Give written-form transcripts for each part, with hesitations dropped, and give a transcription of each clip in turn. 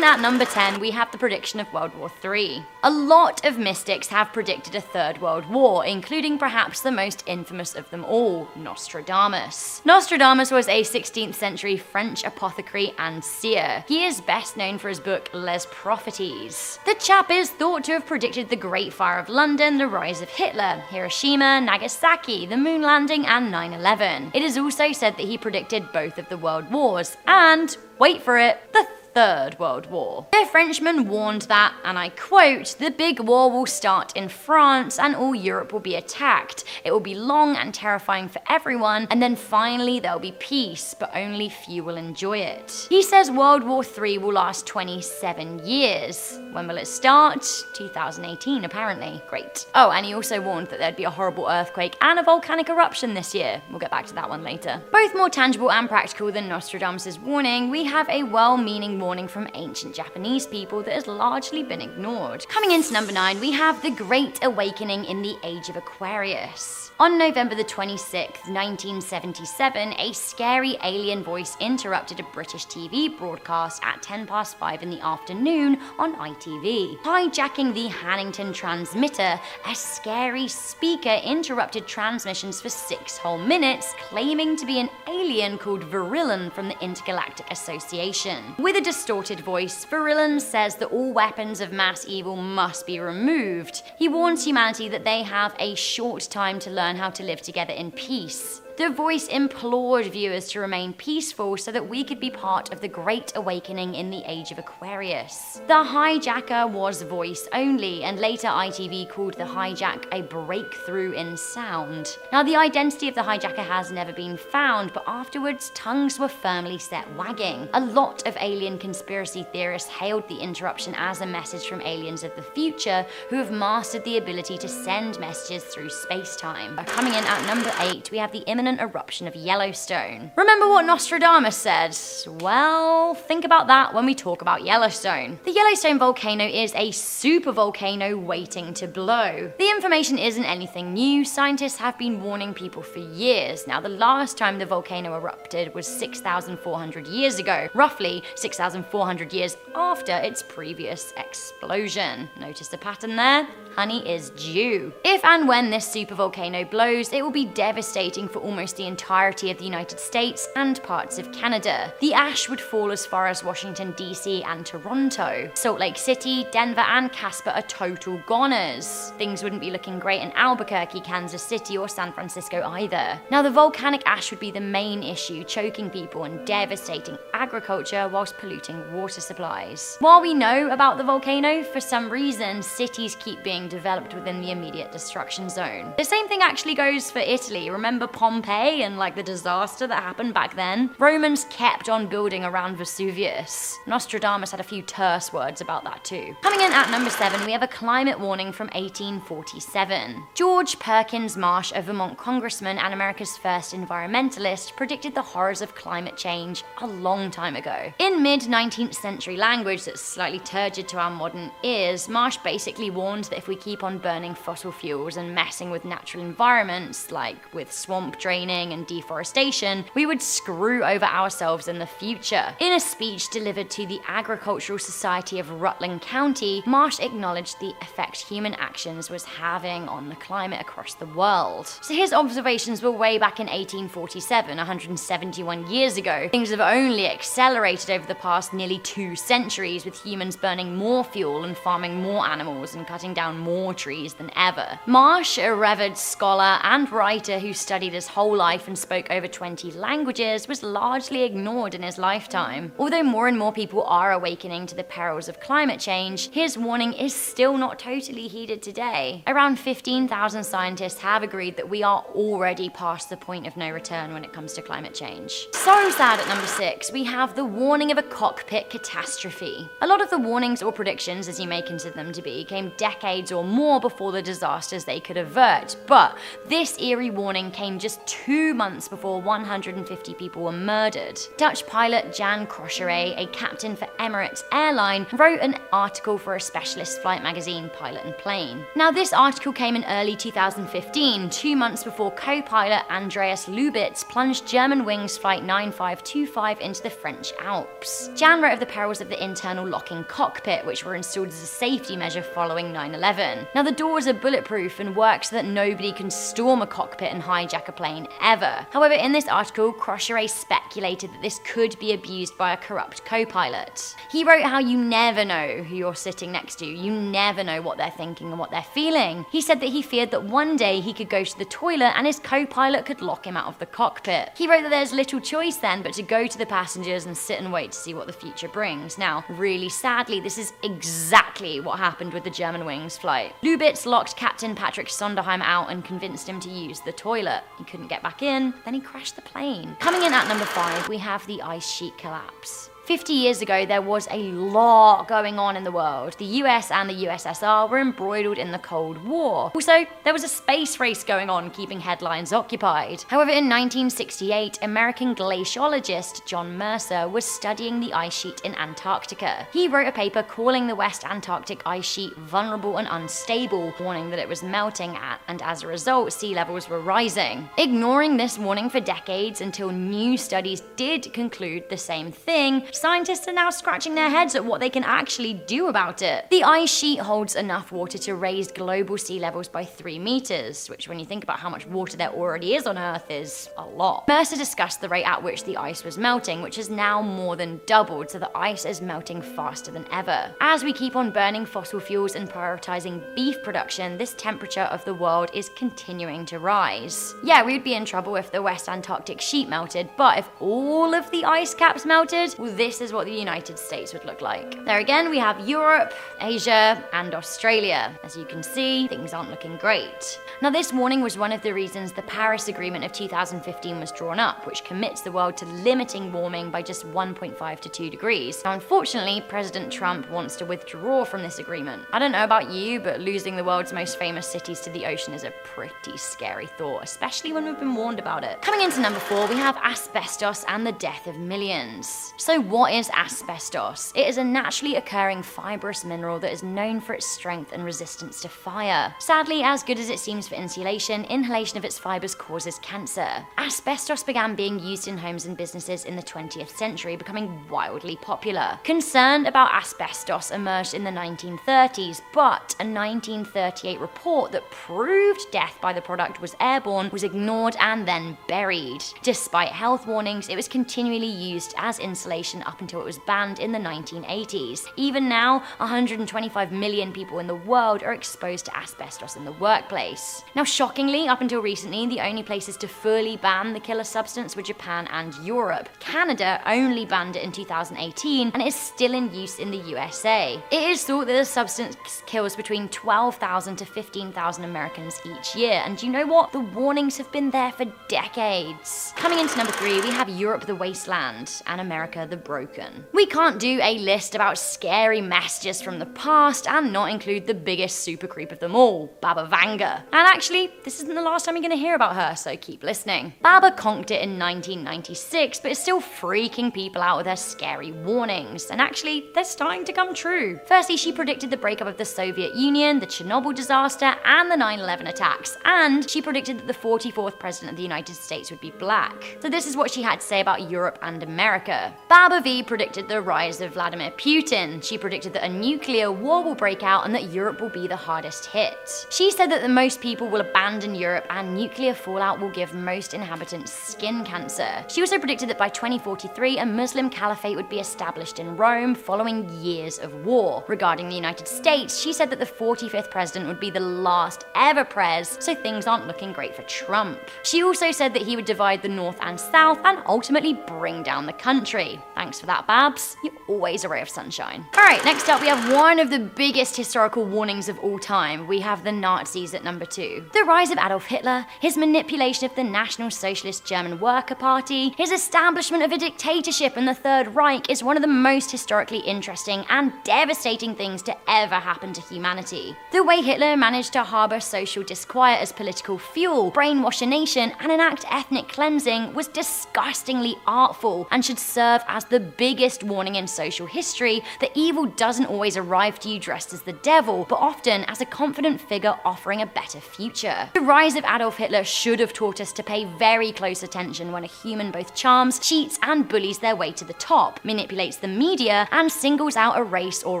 in at number 10, we have the prediction of World War III. A lot of mystics have predicted a third world war, including perhaps the most infamous of them all, Nostradamus. Nostradamus was a 16th century French apothecary and seer. He is best known for his book Les Prophéties. The chap is thought to have predicted the Great Fire of London, the rise of Hitler, Hiroshima, Nagasaki, the moon landing, and 9/11. It is also said that he predicted both of the world wars and, wait for it, the Third World War. The Frenchman warned that, and I quote, "The big war will start in France and all Europe will be attacked. It will be long and terrifying for everyone, and then finally there'll be peace, but only few will enjoy it." He says World War III will last 27 years. When will it start? 2018, apparently. Great. Oh, and he also warned that there'd be a horrible earthquake and a volcanic eruption this year. We'll get back to that one later. Both more tangible and practical than Nostradamus' warning, we have a well-meaning warning from ancient Japanese people that has largely been ignored. Coming into number 9, we have the Great Awakening in the Age of Aquarius. On November the 26th, 1977, a scary alien voice interrupted a British TV broadcast at 5:10 in the afternoon on ITV. Hijacking the Hannington transmitter, a scary speaker interrupted transmissions for 6 whole minutes, claiming to be an alien called Virillan from the Intergalactic Association. With a distorted voice, Virillan says that all weapons of mass evil must be removed. He warns humanity that they have a short time to learn how to live together in peace. The voice implored viewers to remain peaceful so that we could be part of the Great Awakening in the Age of Aquarius. The hijacker was voice only, and later ITV called the hijack a breakthrough in sound. Now, the identity of the hijacker has never been found, but afterwards, tongues were firmly set wagging. A lot of alien conspiracy theorists hailed the interruption as a message from aliens of the future who have mastered the ability to send messages through space-time. Coming in at number 8, we have the imminent eruption of Yellowstone. Remember what Nostradamus said? Well, think about that when we talk about Yellowstone. The Yellowstone volcano is a supervolcano waiting to blow. The information isn't anything new. Scientists have been warning people for years. Now, the last time the volcano erupted was 6,400 years ago, roughly 6,400 years after its previous explosion. Notice the pattern there? Honey is due. If and when this supervolcano blows, it will be devastating for almost the entirety of the United States and parts of Canada. The ash would fall as far as Washington, D.C. and Toronto. Salt Lake City, Denver, and Casper are total goners. Things wouldn't be looking great in Albuquerque, Kansas City, or San Francisco either. Now, the volcanic ash would be the main issue, choking people and devastating agriculture whilst polluting water supplies. While we know about the volcano, for some reason, cities keep being developed within the immediate destruction zone. The same thing actually goes for Italy. Remember Pompeii and the disaster that happened back then? Romans kept on building around Vesuvius. Nostradamus had a few terse words about that too. Coming in at number 7, we have a climate warning from 1847. George Perkins Marsh, a Vermont congressman and America's first environmentalist, predicted the horrors of climate change a long time ago. In mid-19th century language that's slightly turgid to our modern ears, Marsh basically warned that if we keep on burning fossil fuels and messing with natural environments, like with swamp draining and deforestation, we would screw over ourselves in the future. In a speech delivered to the Agricultural Society of Rutland County, Marsh acknowledged the effect human actions was having on the climate across the world. So his observations were way back in 1847, 171 years ago. Things have only accelerated over the past nearly 2 centuries, with humans burning more fuel and farming more animals and cutting down more trees than ever. Marsh, a revered scholar and writer who studied his whole life and spoke over 20 languages, was largely ignored in his lifetime. Although more and more people are awakening to the perils of climate change, his warning is still not totally heeded today. Around 15,000 scientists have agreed that we are already past the point of no return when it comes to climate change. So sad at number 6, we have the warning of a cockpit catastrophe. A lot of the warnings or predictions, as you may consider them to be, came decades or more before the disasters they could avert, but this eerie warning came just 2 months before 150 people were murdered. Dutch pilot Jan Crocheret, a captain for Emirates Airline, wrote an article for a specialist flight magazine, Pilot and Plane. Now, this article came in early 2015, 2 months before co-pilot Andreas Lubitz plunged Germanwings Flight 9525 into the French Alps. Jan wrote of the perils of the internal locking cockpit, which were installed as a safety measure following 9/11. Now, the doors are bulletproof and work so that nobody can storm a cockpit and hijack a plane ever. However, in this article, Crocheret speculated that this could be abused by a corrupt co-pilot. He wrote how you never know who you're sitting next to, you never know what they're thinking and what they're feeling. He said that he feared that one day he could go to the toilet and his co-pilot could lock him out of the cockpit. He wrote that there's little choice then but to go to the passengers and sit and wait to see what the future brings. Now, really sadly, this is exactly what happened with the Germanwings flight. Lubitz locked Captain Patrick Sonderheim out and convinced him to use the toilet. He couldn't get back in, then he crashed the plane. Coming in at number 5, we have the ice sheet collapse. 50 years ago, there was a lot going on in the world. The US and the USSR were embroiled in the Cold War. Also, there was a space race going on, keeping headlines occupied. However, in 1968, American glaciologist John Mercer was studying the ice sheet in Antarctica. He wrote a paper calling the West Antarctic ice sheet vulnerable and unstable, warning that it was melting and as a result, sea levels were rising. Ignoring this warning for decades until new studies did conclude the same thing, scientists are now scratching their heads at what they can actually do about it. The ice sheet holds enough water to raise global sea levels by 3 meters, which when you think about how much water there already is on Earth is a lot. Mercer discussed the rate at which the ice was melting, which has now more than doubled, so the ice is melting faster than ever. As we keep on burning fossil fuels and prioritizing beef production, this temperature of the world is continuing to rise. Yeah, we'd be in trouble if the West Antarctic sheet melted, but if all of the ice caps melted, well, this is what the United States would look like. There again, we have Europe, Asia, and Australia. As you can see, things aren't looking great. Now, this warning was one of the reasons the Paris Agreement of 2015 was drawn up, which commits the world to limiting warming by just 1.5 to 2 degrees. Now, unfortunately, President Trump wants to withdraw from this agreement. I don't know about you, but losing the world's most famous cities to the ocean is a pretty scary thought, especially when we've been warned about it. Coming into number 4, we have asbestos and the death of millions. So what is asbestos? It is a naturally occurring fibrous mineral that is known for its strength and resistance to fire. Sadly, as good as it seems for insulation, inhalation of its fibers causes cancer. Asbestos began being used in homes and businesses in the 20th century, becoming wildly popular. Concern about asbestos emerged in the 1930s, but a 1938 report that proved death by the product was airborne was ignored and then buried. Despite health warnings, it was continually used as insulation up until it was banned in the 1980s. Even now, 125 million people in the world are exposed to asbestos in the workplace. Now, shockingly, up until recently, the only places to fully ban the killer substance were Japan and Europe. Canada only banned it in 2018, and it is still in use in the USA. It is thought that the substance kills between 12,000 to 15,000 Americans each year, and you know what? The warnings have been there for decades. Coming into number 3, we have Europe the wasteland and America the broken. We can't do a list about scary messages from the past and not include the biggest super creep of them all, Baba Vanga. And actually, this isn't the last time you're going to hear about her, so keep listening. Baba conked it in 1996, but is still freaking people out with her scary warnings, and actually, they're starting to come true. Firstly, she predicted the breakup of the Soviet Union, the Chernobyl disaster, and the 9/11 attacks, and she predicted that the 44th president of the United States would be black. So this is what she had to say about Europe and America. Baba V predicted the rise of Vladimir Putin. She predicted that a nuclear war will break out and that Europe will be the hardest hit. She said that the most people will abandon Europe and nuclear fallout will give most inhabitants skin cancer. She also predicted that by 2043, a Muslim caliphate would be established in Rome following years of war. Regarding the United States, she said that the 45th president would be the last ever prez, so things aren't looking great for Trump. She also said that he would divide the North and South and ultimately bring down the country. Thanks for that, Babs. You're always a ray of sunshine. Alright, next up we have one of the biggest historical warnings of all time. We have the Nazis at number 2. The rise of Adolf Hitler, his manipulation of the National Socialist German Worker Party, his establishment of a dictatorship in the Third Reich is one of the most historically interesting and devastating things to ever happen to humanity. The way Hitler managed to harbour social disquiet as political fuel, brainwash a nation, and enact ethnic cleansing was disgustingly artful and should serve as the biggest warning in social history that evil doesn't always arrive to you dressed as the devil, but often as a confident figure offering a better future. The rise of Adolf Hitler should have taught us to pay very close attention when a human both charms, cheats, and bullies their way to the top, manipulates the media, and singles out a race or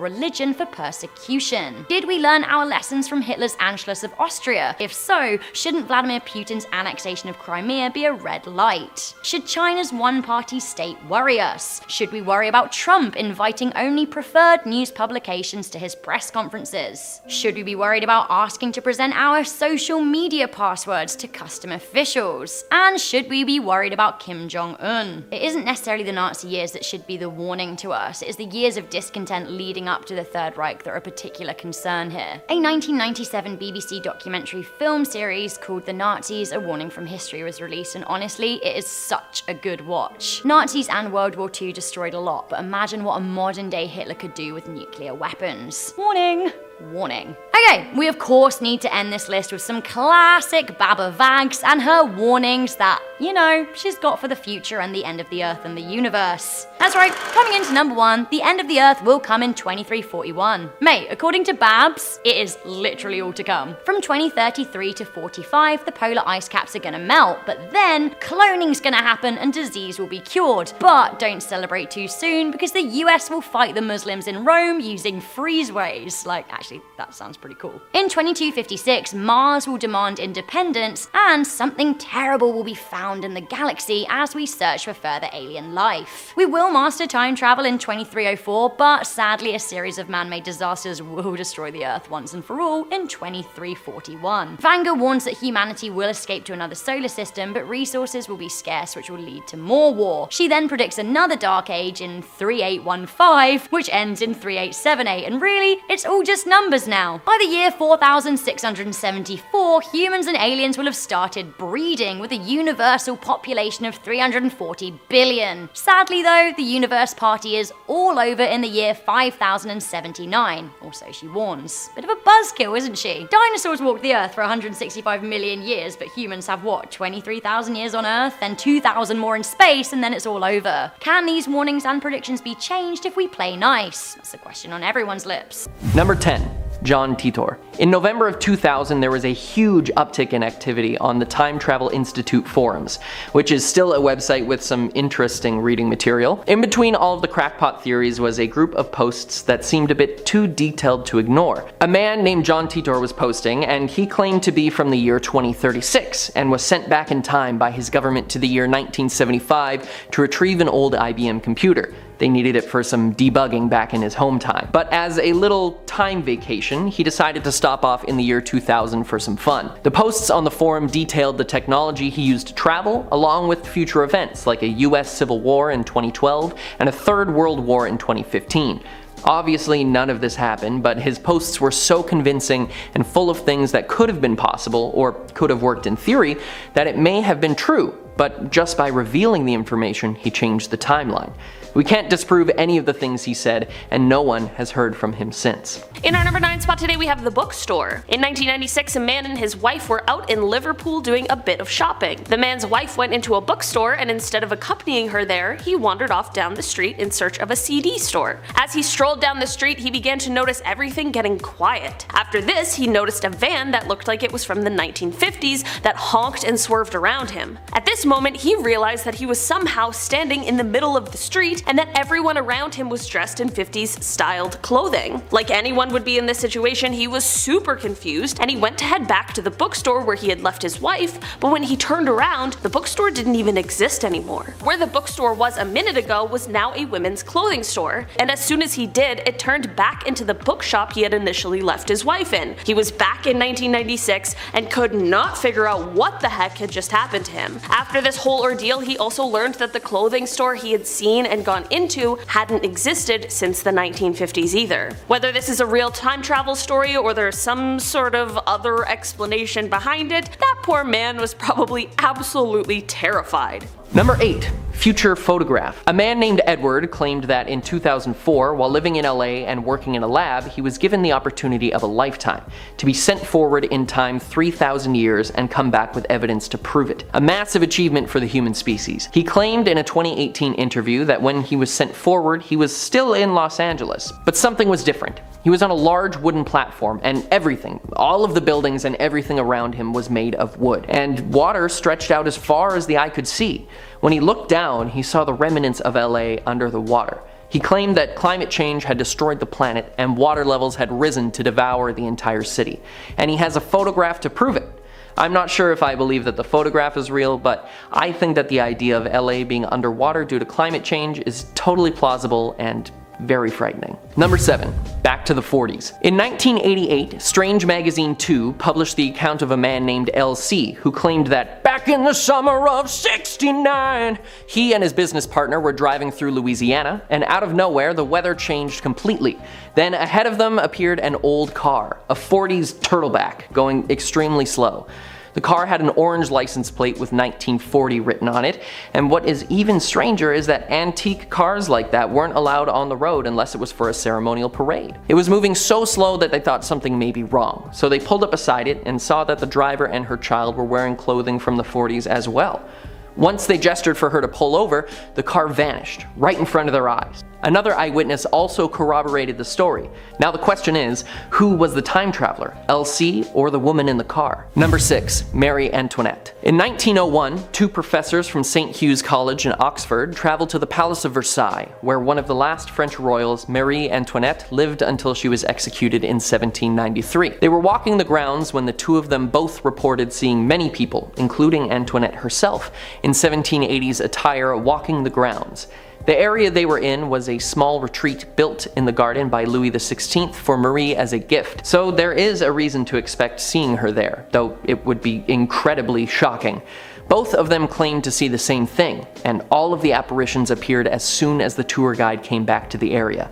religion for persecution. Did we learn our lessons from Hitler's Anschluss of Austria? If so, shouldn't Vladimir Putin's annexation of Crimea be a red light? Should China's one-party state worry us? Should we worry about Trump inviting only preferred news publications to his press conferences? Should we be worried about asking to present our social media passwords to custom officials? And should we be worried about Kim Jong-un? It isn't necessarily the Nazi years that should be the warning to us, it is the years of discontent leading up to the Third Reich that are a particular concern here. A 1997 BBC documentary film series called The Nazis: A Warning from History was released, and honestly, it is such a good watch. Nazis and World War II destroyed a lot, but imagine what a modern day Hitler could do with nuclear weapons. Warning! Warning. Okay, we of course need to end this list with some classic Baba Vags and her warnings that, you know, she's got for the future and the end of the Earth and the universe. That's right, coming into number 1, the end of the Earth will come in 2341. Mate, according to Babs, it is literally all to come. From 2033 to 45, the polar ice caps are gonna melt, but then cloning's gonna happen and disease will be cured. But don't celebrate too soon because the US will fight the Muslims in Rome using freezeways. Like, actually, that sounds pretty cool. In 2256, Mars will demand independence, and something terrible will be found in the galaxy as we search for further alien life. We will master time travel in 2304, but sadly a series of man-made disasters will destroy the Earth once and for all in 2341. Vanga warns that humanity will escape to another solar system, but resources will be scarce, which will lead to more war. She then predicts another dark age in 3815, which ends in 3878, and really, it's all just numbers now. By the year 4674, humans and aliens will have started breeding with a universal population of 340 billion. Sadly though, the universe party is all over in the year 5079, or so she warns. Bit of a buzzkill, isn't she? Dinosaurs walked the Earth for 165 million years, but humans have what, 23,000 years on Earth, then 2,000 more in space, and then it's all over. Can these warnings and predictions be changed if we play nice? That's the question on everyone's lips. Number 10. John Titor. In November of 2000, there was a huge uptick in activity on the Time Travel Institute forums, which is still a website with some interesting reading material. In between all of the crackpot theories was a group of posts that seemed a bit too detailed to ignore. A man named John Titor was posting, and he claimed to be from the year 2036, and was sent back in time by his government to the year 1975 to retrieve an old IBM computer. They needed it for some debugging back in his home time. But as a little time vacation, he decided to stop off in the year 2000 for some fun. The posts on the forum detailed the technology he used to travel, along with future events like a US Civil War in 2012 and a Third World War in 2015. Obviously none of this happened, but his posts were so convincing and full of things that could have been possible, or could have worked in theory, that it may have been true, but just by revealing the information, he changed the timeline. We can't disprove any of the things he said, and no one has heard from him since. In our number 9 spot today we have The Bookstore. In 1996, a man and his wife were out in Liverpool doing a bit of shopping. The man's wife went into a bookstore, and instead of accompanying her there, he wandered off down the street in search of a CD store. As he strolled down the street, he began to notice everything getting quiet. After this, he noticed a van that looked like it was from the 1950s that honked and swerved around him. At this moment, he realized that he was somehow standing in the middle of the street, and that everyone around him was dressed in 50s styled clothing. Like anyone would be in this situation, he was super confused, and he went to head back to the bookstore where he had left his wife, but when he turned around, the bookstore didn't even exist anymore. Where the bookstore was a minute ago was now a women's clothing store, and as soon as he did, it turned back into the bookshop he had initially left his wife in. He was back in 1996 and could not figure out what the heck had just happened to him. After After this whole ordeal, he also learned that the clothing store he had seen and gone into hadn't existed since the 1950s either. Whether this is a real time travel story or there's some sort of other explanation behind it, that poor man was probably absolutely terrified. Number 8. Future photograph. A man named Edward claimed that in 2004, while living in LA and working in a lab, he was given the opportunity of a lifetime to be sent forward in time 3,000 years and come back with evidence to prove it. A massive achievement for the human species. He claimed in a 2018 interview that when he was sent forward, he was still in Los Angeles, but something was different. He was on a large wooden platform, and everything, all of the buildings and everything around him was made of wood, and water stretched out as far as the eye could see. When he looked down, he saw the remnants of LA under the water. He claimed that climate change had destroyed the planet and water levels had risen to devour the entire city, and he has a photograph to prove it. I'm not sure if I believe that the photograph is real, but I think that the idea of LA being underwater due to climate change is totally plausible and very frightening. Number 7. Back to the 40s. In 1988, Strange Magazine 2 published the account of a man named LC who claimed that back in the summer of '69, he and his business partner were driving through Louisiana, and out of nowhere the weather changed completely. Then ahead of them appeared an old car, a 40s turtleback, going extremely slow. The car had an orange license plate with 1940 written on it, and what is even stranger is that antique cars like that weren't allowed on the road unless it was for a ceremonial parade. It was moving so slow that they thought something may be wrong, so they pulled up beside it and saw that the driver and her child were wearing clothing from the 40s as well. Once they gestured for her to pull over, the car vanished, right in front of their eyes. Another eyewitness also corroborated the story. Now the question is, who was the time traveler, LC or the woman in the car? Number 6. Marie Antoinette. In 1901, 2 professors from St. Hugh's College in Oxford traveled to the Palace of Versailles, where one of the last French royals, Marie Antoinette, lived until she was executed in 1793. They were walking the grounds when the two of them both reported seeing many people, including Antoinette herself, in 1780s attire walking the grounds. The area they were in was a small retreat built in the garden by Louis XVI for Marie as a gift, so there is a reason to expect seeing her there, though it would be incredibly shocking. Both of them claimed to see the same thing, and all of the apparitions appeared as soon as the tour guide came back to the area.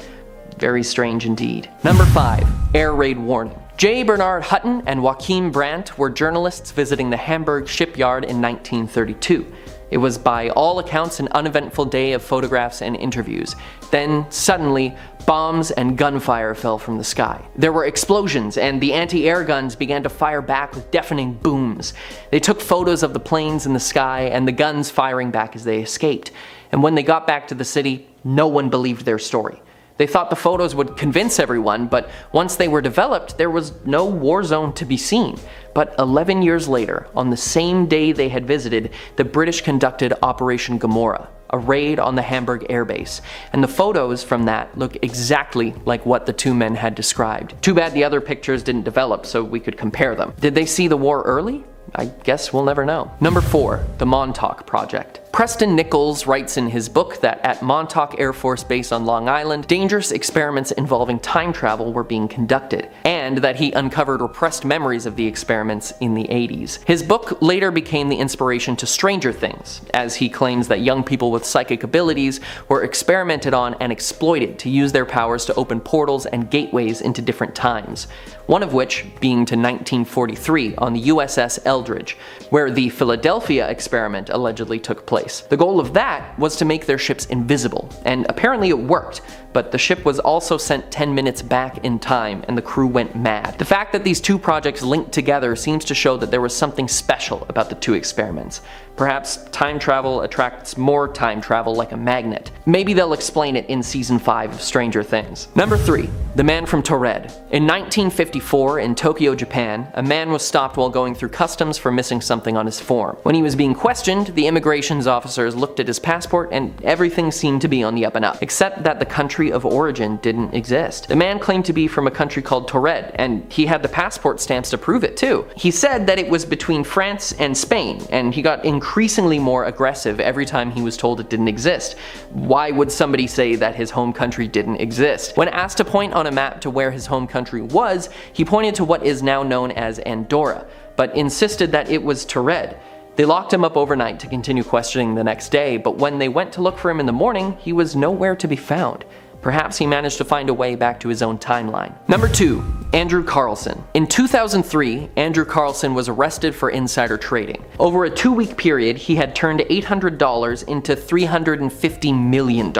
Very strange indeed. Number 5. Air raid warning. J. Bernard Hutton and Joachim Brandt were journalists visiting the Hamburg shipyard in 1932. It was by all accounts an uneventful day of photographs and interviews. Then, suddenly, bombs and gunfire fell from the sky. There were explosions, and the anti-air guns began to fire back with deafening booms. They took photos of the planes in the sky and the guns firing back as they escaped. And when they got back to the city, no one believed their story. They thought the photos would convince everyone, but once they were developed, there was no war zone to be seen. But 11 years later, on the same day they had visited, the British conducted Operation Gomorrah, a raid on the Hamburg airbase, and the photos from that look exactly like what the two men had described. Too bad the other pictures didn't develop so we could compare them. Did they see the war early? I guess we'll never know. Number 4. The Montauk Project. Preston Nichols writes in his book that at Montauk Air Force Base on Long Island, dangerous experiments involving time travel were being conducted, and that he uncovered repressed memories of the experiments in the 80s. His book later became the inspiration to Stranger Things, as he claims that young people with psychic abilities were experimented on and exploited to use their powers to open portals and gateways into different times, one of which being to 1943 on the USS Eldridge, where the Philadelphia experiment allegedly took place. The goal of that was to make their ships invisible, and apparently it worked, but the ship was also sent 10 minutes back in time and the crew went mad. The fact that these two projects linked together seems to show that there was something special about the two experiments. Perhaps time travel attracts more time travel like a magnet. Maybe they'll explain it in season 5 of Stranger Things. Number 3. The Man from Taured. In 1954 in Tokyo, Japan, a man was stopped while going through customs for missing something on his form. When he was being questioned, the immigration's officers looked at his passport and everything seemed to be on the up and up, except that the country of origin didn't exist. The man claimed to be from a country called Taured, and he had the passport stamps to prove it too. He said that it was between France and Spain, and he got increasingly more aggressive every time he was told it didn't exist. Why would somebody say that his home country didn't exist? When asked to point on a map to where his home country was, he pointed to what is now known as Andorra, but insisted that it was Taured. They locked him up overnight to continue questioning the next day, but when they went to look for him in the morning, he was nowhere to be found. Perhaps he managed to find a way back to his own timeline. Number 2. Andrew Carlson. In 2003, Andrew Carlson was arrested for insider trading. Over a 2-week period, he had turned $800 into $350 million.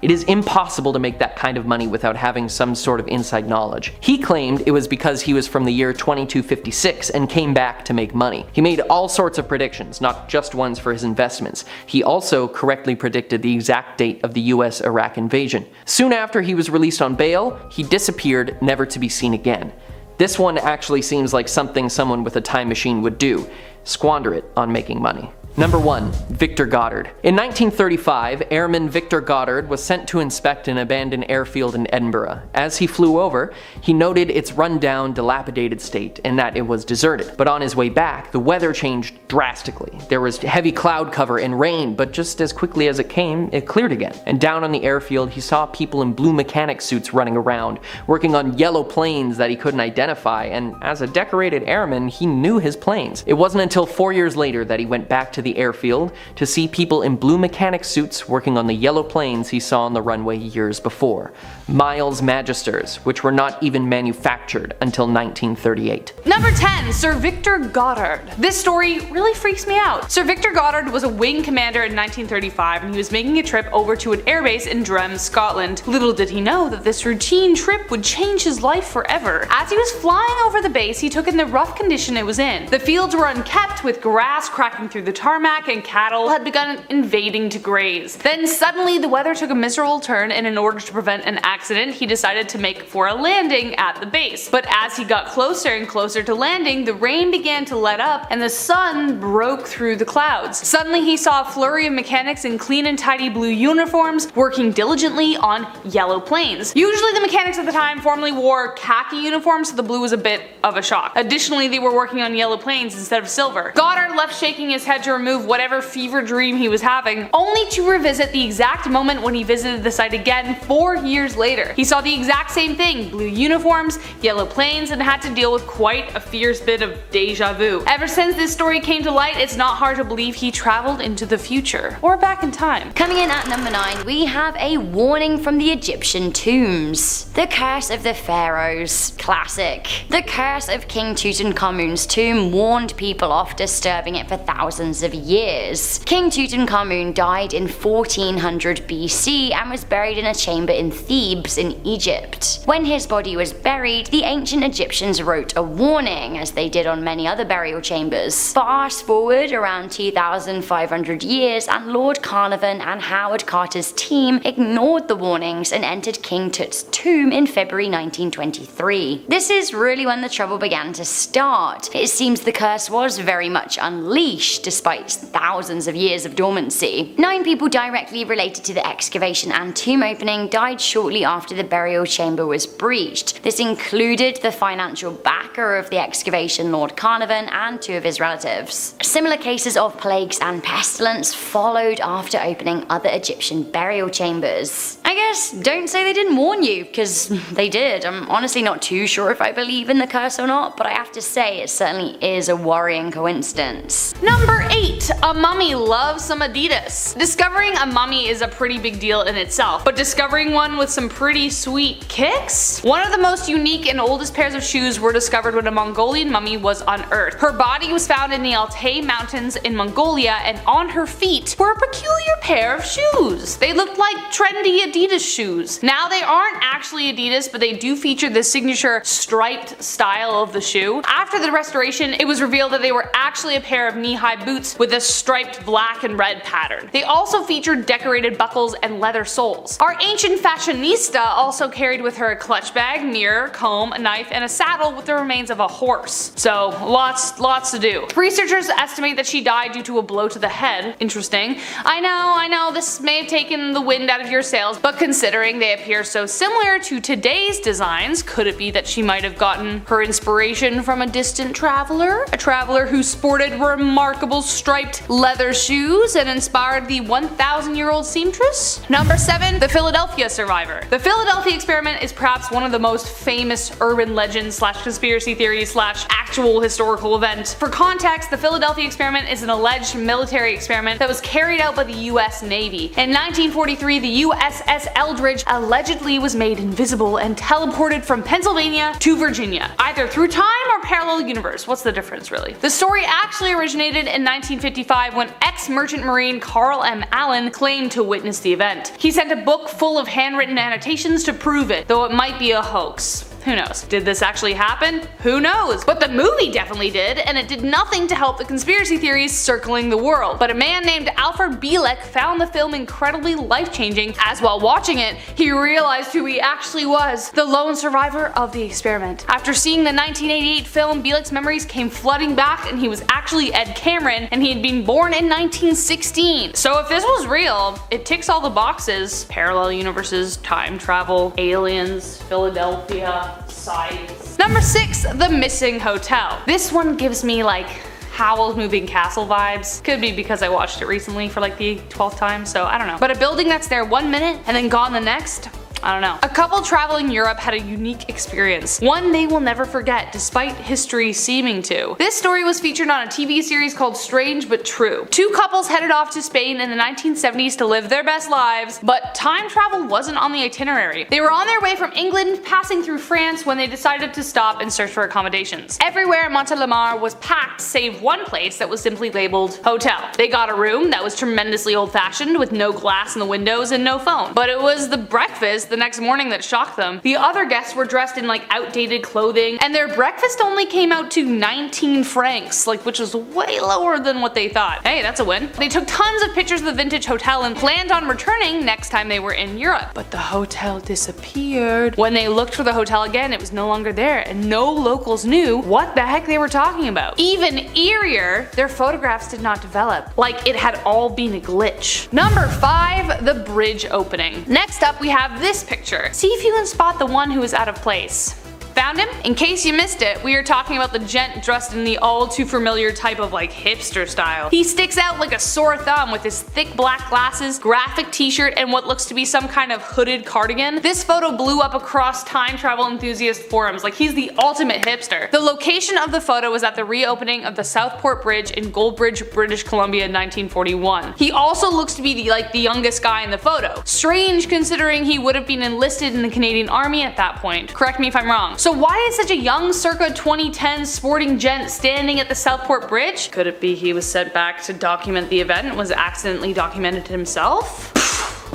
It is impossible to make that kind of money without having some sort of inside knowledge. He claimed it was because he was from the year 2256 and came back to make money. He made all sorts of predictions, not just ones for his investments. He also correctly predicted the exact date of the US-Iraq invasion. Soon after he was released on bail, he disappeared, never to be seen again. This one actually seems like something someone with a time machine would do: squander it on making money. Number 1. Victor Goddard. In 1935, Airman Victor Goddard was sent to inspect an abandoned airfield in Edinburgh. As he flew over, he noted its run-down, dilapidated state and that it was deserted. But on his way back, the weather changed drastically. There was heavy cloud cover and rain, but just as quickly as it came, it cleared again. And down on the airfield, he saw people in blue mechanic suits running around, working on yellow planes that he couldn't identify, and as a decorated airman, he knew his planes. It wasn't until 4 years later that he went back to the airfield to see people in blue mechanic suits working on the yellow planes he saw on the runway years before. Miles Magisters, which were not even manufactured until 1938. Number 10. Sir Victor Goddard. This story really freaks me out. Sir Victor Goddard was a wing commander in 1935 and he was making a trip over to an airbase in Drem, Scotland. Little did he know that this routine trip would change his life forever. As he was flying over the base, he took in the rough condition it was in. The fields were unkept, with grass cracking through the tarmac and cattle had begun invading to graze. Then suddenly the weather took a miserable turn, and in order to prevent an accident, he decided to make for a landing at the base. But as he got closer and closer to landing, the rain began to let up and the sun broke through the clouds. Suddenly he saw a flurry of mechanics in clean and tidy blue uniforms working diligently on yellow planes. Usually the mechanics at the time formerly wore khaki uniforms, so the blue was a bit of a shock. Additionally, they were working on yellow planes instead of silver. Goddard left shaking his head to remove whatever fever dream he was having, only to revisit the exact moment when he visited the site again 4 years later. He saw the exact same thing: blue uniforms, yellow planes, and had to deal with quite a fierce bit of deja vu. Ever since this story came to light, it's not hard to believe he traveled into the future, or back in time. Coming in at number 9, we have a warning from the Egyptian tombs. The Curse of the Pharaohs. Classic. The curse of King Tutankhamun's tomb warned people off disturbing it for thousands of years. King Tutankhamun died in 1400 BC and was buried in a chamber in Thebes in Egypt. When his body was buried, the ancient Egyptians wrote a warning, as they did on many other burial chambers. Fast forward around 2,500 years and Lord Carnarvon and Howard Carter's team ignored the warnings and entered King Tut's tomb in February 1923. This is really when the trouble began to start. It seems the curse was very much unleashed despite thousands of years of dormancy. 9 people directly related to the excavation and tomb opening died shortly after the burial chamber was breached. This included the financial backer of the excavation, Lord Carnarvon, and 2 of his relatives. Similar cases of plagues and pestilence followed after opening other Egyptian burial chambers. I guess don't say they didn't warn you, because they did. I'm honestly not too sure if I believe in the curse or not, but I have to say it certainly is a worrying coincidence. Number 8. A mummy loves some Adidas. Discovering a mummy is a pretty big deal in itself, but discovering one with some pretty sweet kicks? One of the most unique and oldest pairs of shoes were discovered when a Mongolian mummy was unearthed. Her body was found in the Altai Mountains in Mongolia, and on her feet were a peculiar pair of shoes. They looked like trendy Adidas shoes. Now they aren't actually Adidas, but they do feature the signature striped style of the shoe. After the restoration, it was revealed that they were actually a pair of knee-high boots with a striped black and red pattern. They also featured decorated buckles and leather soles. Our ancient fashionista also carried with her a clutch bag, mirror, comb, a knife, and a saddle with the remains of a horse. So lots to do. Researchers estimate that she died due to a blow to the head. Interesting. I know, this may have taken the wind out of your sails, but considering they appear so similar to today's designs, could it be that she might have gotten her inspiration from a distant traveler? A traveler who sported remarkable striped leather shoes and inspired the 1,000-year-old seamstress? Number 7. The Philadelphia Survivor. The Philadelphia experiment is perhaps one of the most famous urban legends / conspiracy theories / actual historical event. For context, the Philadelphia experiment is an alleged military experiment that was carried out by the US Navy. In 1943, the USS Eldridge allegedly was made invisible and teleported from Pennsylvania to Virginia, either through time or parallel universe. What's the difference, really? The story actually originated in 1955 when ex-merchant marine Carl M. Allen claimed to witness the event. He sent a book full of handwritten annotations to prove it, though it might be a hoax. Who knows? Did this actually happen? Who knows? But the movie definitely did, and it did nothing to help the conspiracy theories circling the world. But a man named Alfred Bielek found the film incredibly life-changing, as while watching it, he realized who he actually was, the lone survivor of the experiment. After seeing the 1988 film, Bielek's memories came flooding back, and he was actually Ed Cameron, and he had been born in 1916. So if this was real, it ticks all the boxes. Parallel universes, time travel, aliens, Philadelphia, science. Number 6, The Missing Hotel. This one gives me like Howl's Moving Castle vibes. Could be because I watched it recently for like the 12th time, so I don't know. But a building that's there 1 minute and then gone the next? I don't know. A couple traveling Europe had a unique experience, one they will never forget despite history seeming to. This story was featured on a TV series called Strange But True. Two couples headed off to Spain in the 1970s to live their best lives, but time travel wasn't on the itinerary. They were on their way from England, passing through France when they decided to stop and search for accommodations. Everywhere in Montelimar was packed save one place that was simply labeled hotel. They got a room that was tremendously old-fashioned with no glass in the windows and no phone. But it was the breakfast the next morning that shocked them. The other guests were dressed in like outdated clothing, and their breakfast only came out to 19 francs, like, which was way lower than what they thought. Hey, that's a win. They took tons of pictures of the vintage hotel and planned on returning next time they were in Europe. But the hotel disappeared. When they looked for the hotel again, it was no longer there, and no locals knew what the heck they were talking about. Even eerier, their photographs did not develop, like it had all been a glitch. Number 5, the bridge opening. Next up, we have this picture. See if you can spot the one who is out of place. Found him? In case you missed it, we are talking about the gent dressed in the all too familiar type of like hipster style. He sticks out like a sore thumb with his thick black glasses, graphic t-shirt, and what looks to be some kind of hooded cardigan. This photo blew up across time travel enthusiast forums, like he's the ultimate hipster. The location of the photo was at the reopening of the Southport Bridge in Goldbridge, British Columbia in 1941. He also looks to be the youngest guy in the photo. Strange considering he would have been enlisted in the Canadian Army at that point. Correct me if I'm wrong. So why is such a young circa 2010 sporting gent standing at the Southport Bridge? Could it be he was sent back to document the event and was accidentally documented himself?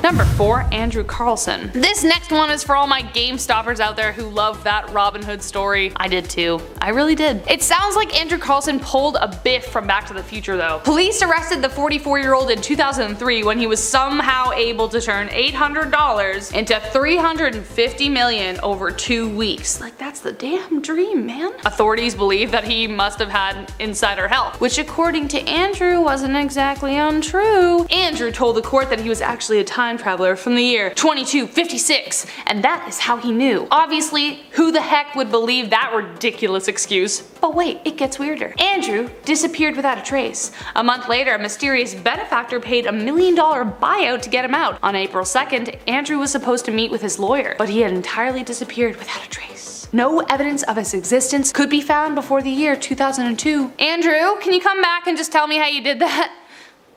Number 4, Andrew Carlson. This next one is for all my Game Stoppers out there who love that Robin Hood story. I did too. I really did. It sounds like Andrew Carlson pulled a Biff from Back to the Future though. Police arrested the 44-year-old in 2003 when he was somehow able to turn $800 into $350 million over 2 weeks. Like, that's the damn dream, man. Authorities believe that he must have had insider help, which according to Andrew wasn't exactly untrue. Andrew told the court that he was actually a time traveler from the year 2256, and that is how he knew. Obviously, who the heck would believe that ridiculous excuse? But wait, it gets weirder. Andrew disappeared without a trace. A month later, a mysterious benefactor paid $1 million buyout to get him out. On April 2nd, Andrew was supposed to meet with his lawyer, but he had entirely disappeared without a trace. No evidence of his existence could be found before the year 2002. Andrew, can you come back and just tell me how you did that?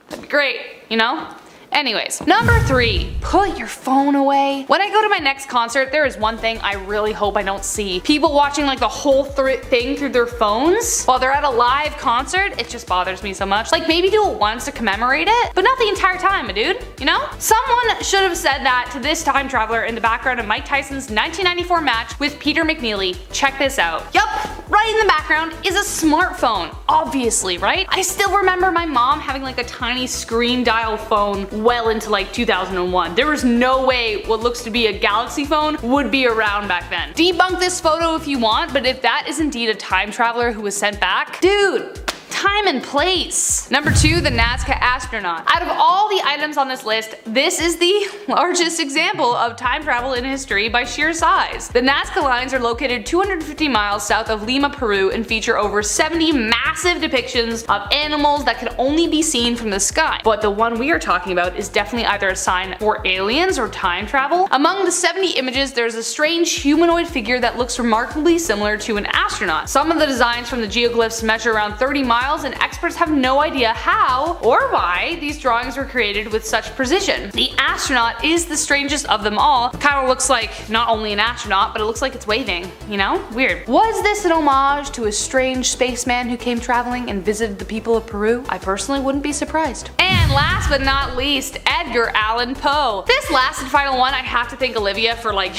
That'd be great, you know? Anyways, number 3, put your phone away. When I go to my next concert, there is one thing I really hope I don't see. People watching like the whole thing through their phones while they're at a live concert. It just bothers me so much. Like, maybe do it once to commemorate it, but not the entire time, dude, you know? Someone should have said that to this time traveler in the background of Mike Tyson's 1994 match with Peter McNeely. Check this out. Yup, right in the background is a smartphone, obviously, right? I still remember my mom having like a tiny screen dial phone well into like 2001. There was no way what looks to be a Galaxy phone would be around back then. Debunk this photo if you want, but if that is indeed a time traveler who was sent back, dude, time and place. Number 2, the Nazca astronaut. Out of all the items on this list, this is the largest example of time travel in history by sheer size. The Nazca lines are located 250 miles south of Lima, Peru, and feature over 70 massive depictions of animals that can only be seen from the sky. But the one we are talking about is definitely either a sign for aliens or time travel. Among the 70 images, there's a strange humanoid figure that looks remarkably similar to an astronaut. Some of the designs from the geoglyphs measure around 30 miles miles, and experts have no idea how or why these drawings were created with such precision. The astronaut is the strangest of them all. It kind of looks like not only an astronaut, but it looks like it's waving, you know? Weird. Was this an homage to a strange spaceman who came traveling and visited the people of Peru? I personally wouldn't be surprised. And last but not least, Edgar Allan Poe. This last and final one, I have to thank Olivia for like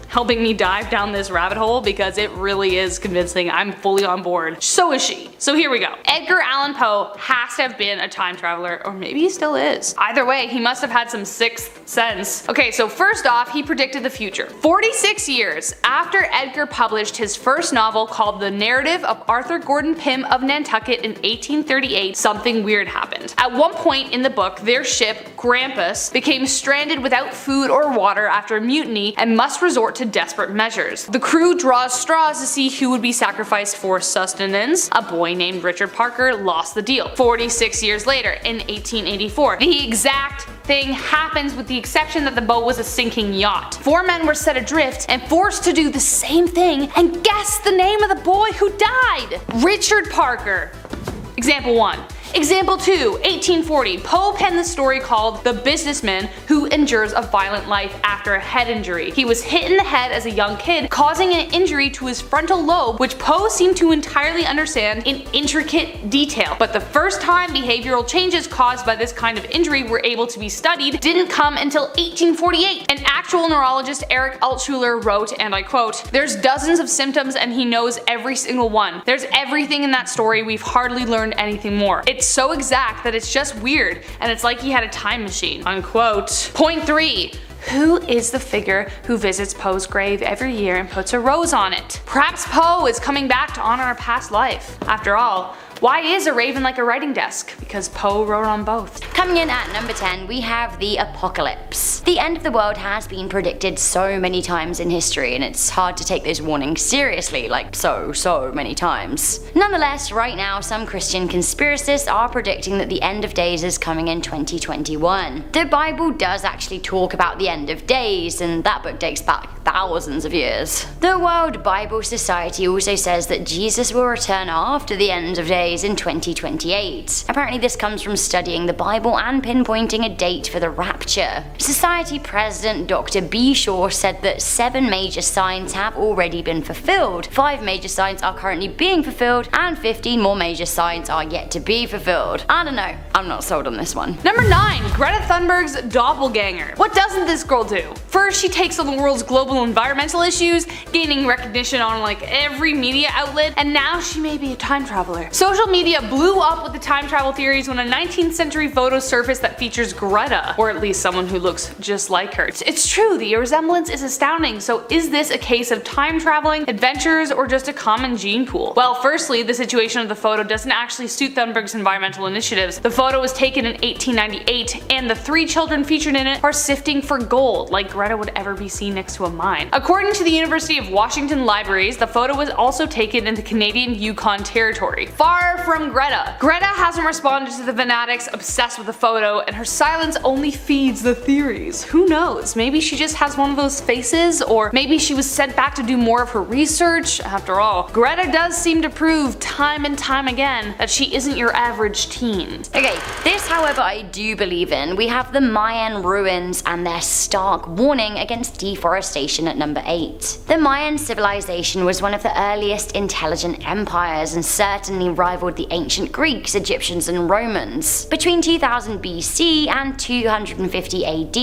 helping me dive down this rabbit hole because it really is convincing. I'm fully on board. So is she. So here we go. Edgar Allan Poe has to have been a time traveler, or maybe he still is. Either way, he must have had some sixth sense. Okay, so first off, he predicted the future. 46 years after Edgar published his first novel called The Narrative of Arthur Gordon Pym of Nantucket in 1838, something weird happened. At one point in the book, their ship, Grampus, became stranded without food or water after a mutiny and must resort to desperate measures. The crew draws straws to see who would be sacrificed for sustenance. A boy named Richard Parker lost the deal. 46 years later, in 1884, the exact thing happens with the exception that the boat was a sinking yacht. 4 men were set adrift and forced to do the same thing, and guess the name of the boy who died! Richard Parker. Example 1. Example 2, 1840, Poe penned the story called The Businessman Who Endures a Violent Life After a Head Injury. He was hit in the head as a young kid, causing an injury to his frontal lobe, which Poe seemed to entirely understand in intricate detail. But the first time behavioral changes caused by this kind of injury were able to be studied didn't come until 1848. An actual neurologist, Eric Altshuler, wrote, and I quote, "There's dozens of symptoms and he knows every single one. There's everything in that story, we've hardly learned anything more. It's so exact that it's just weird, and it's like he had a time machine." Unquote. Point 3. Who is the figure who visits Poe's grave every year and puts a rose on it? Perhaps Poe is coming back to honor a past life. After all, why is a raven like a writing desk? Because Poe wrote on both. Coming in at number 10, we have the apocalypse. The end of the world has been predicted so many times in history, and it's hard to take those warnings seriously, like so many times. Nonetheless, right now, some Christian conspiracists are predicting that the end of days is coming in 2021. The Bible does actually talk about the end of days, and that book dates back thousands of years. The World Bible Society also says that Jesus will return after the end of days in 2028. Apparently this comes from studying the Bible and pinpointing a date for the rapture. Society President Dr. B. Shaw said that 7 major signs have already been fulfilled, 5 major signs are currently being fulfilled, and 15 more major signs are yet to be fulfilled. I don't know, I'm not sold on this one. Number 9. Greta Thunberg's doppelganger. What doesn't this girl do? First, she takes on the world's global environmental issues, gaining recognition on like every media outlet, and now she may be a time traveler. Social media blew up with the time travel theories when a 19th century photo surfaced that features Greta, or at least someone who looks just like her. It's true, the resemblance is astounding, so is this a case of time traveling, adventures, or just a common gene pool? Well, firstly, the situation of the photo doesn't actually suit Thunberg's environmental initiatives. The photo was taken in 1898, and the 3 children featured in it are sifting for gold, like Greta would ever be seen next to a mine. According to the University of Washington Libraries, the photo was also taken in the Canadian Yukon Territory. Far from Greta. Greta hasn't responded to the fanatics obsessed with the photo, and her silence only feeds the theories. Who knows? Maybe she just has one of those faces, or maybe she was sent back to do more of her research. After all, Greta does seem to prove time and time again that she isn't your average teen. Okay, this however I do believe in. We have the Mayan ruins and their stark warning against deforestation at number 8. The Mayan civilization was one of the earliest intelligent empires and certainly rivaled the ancient Greeks, Egyptians, and Romans. Between 2000 BC and 250 AD,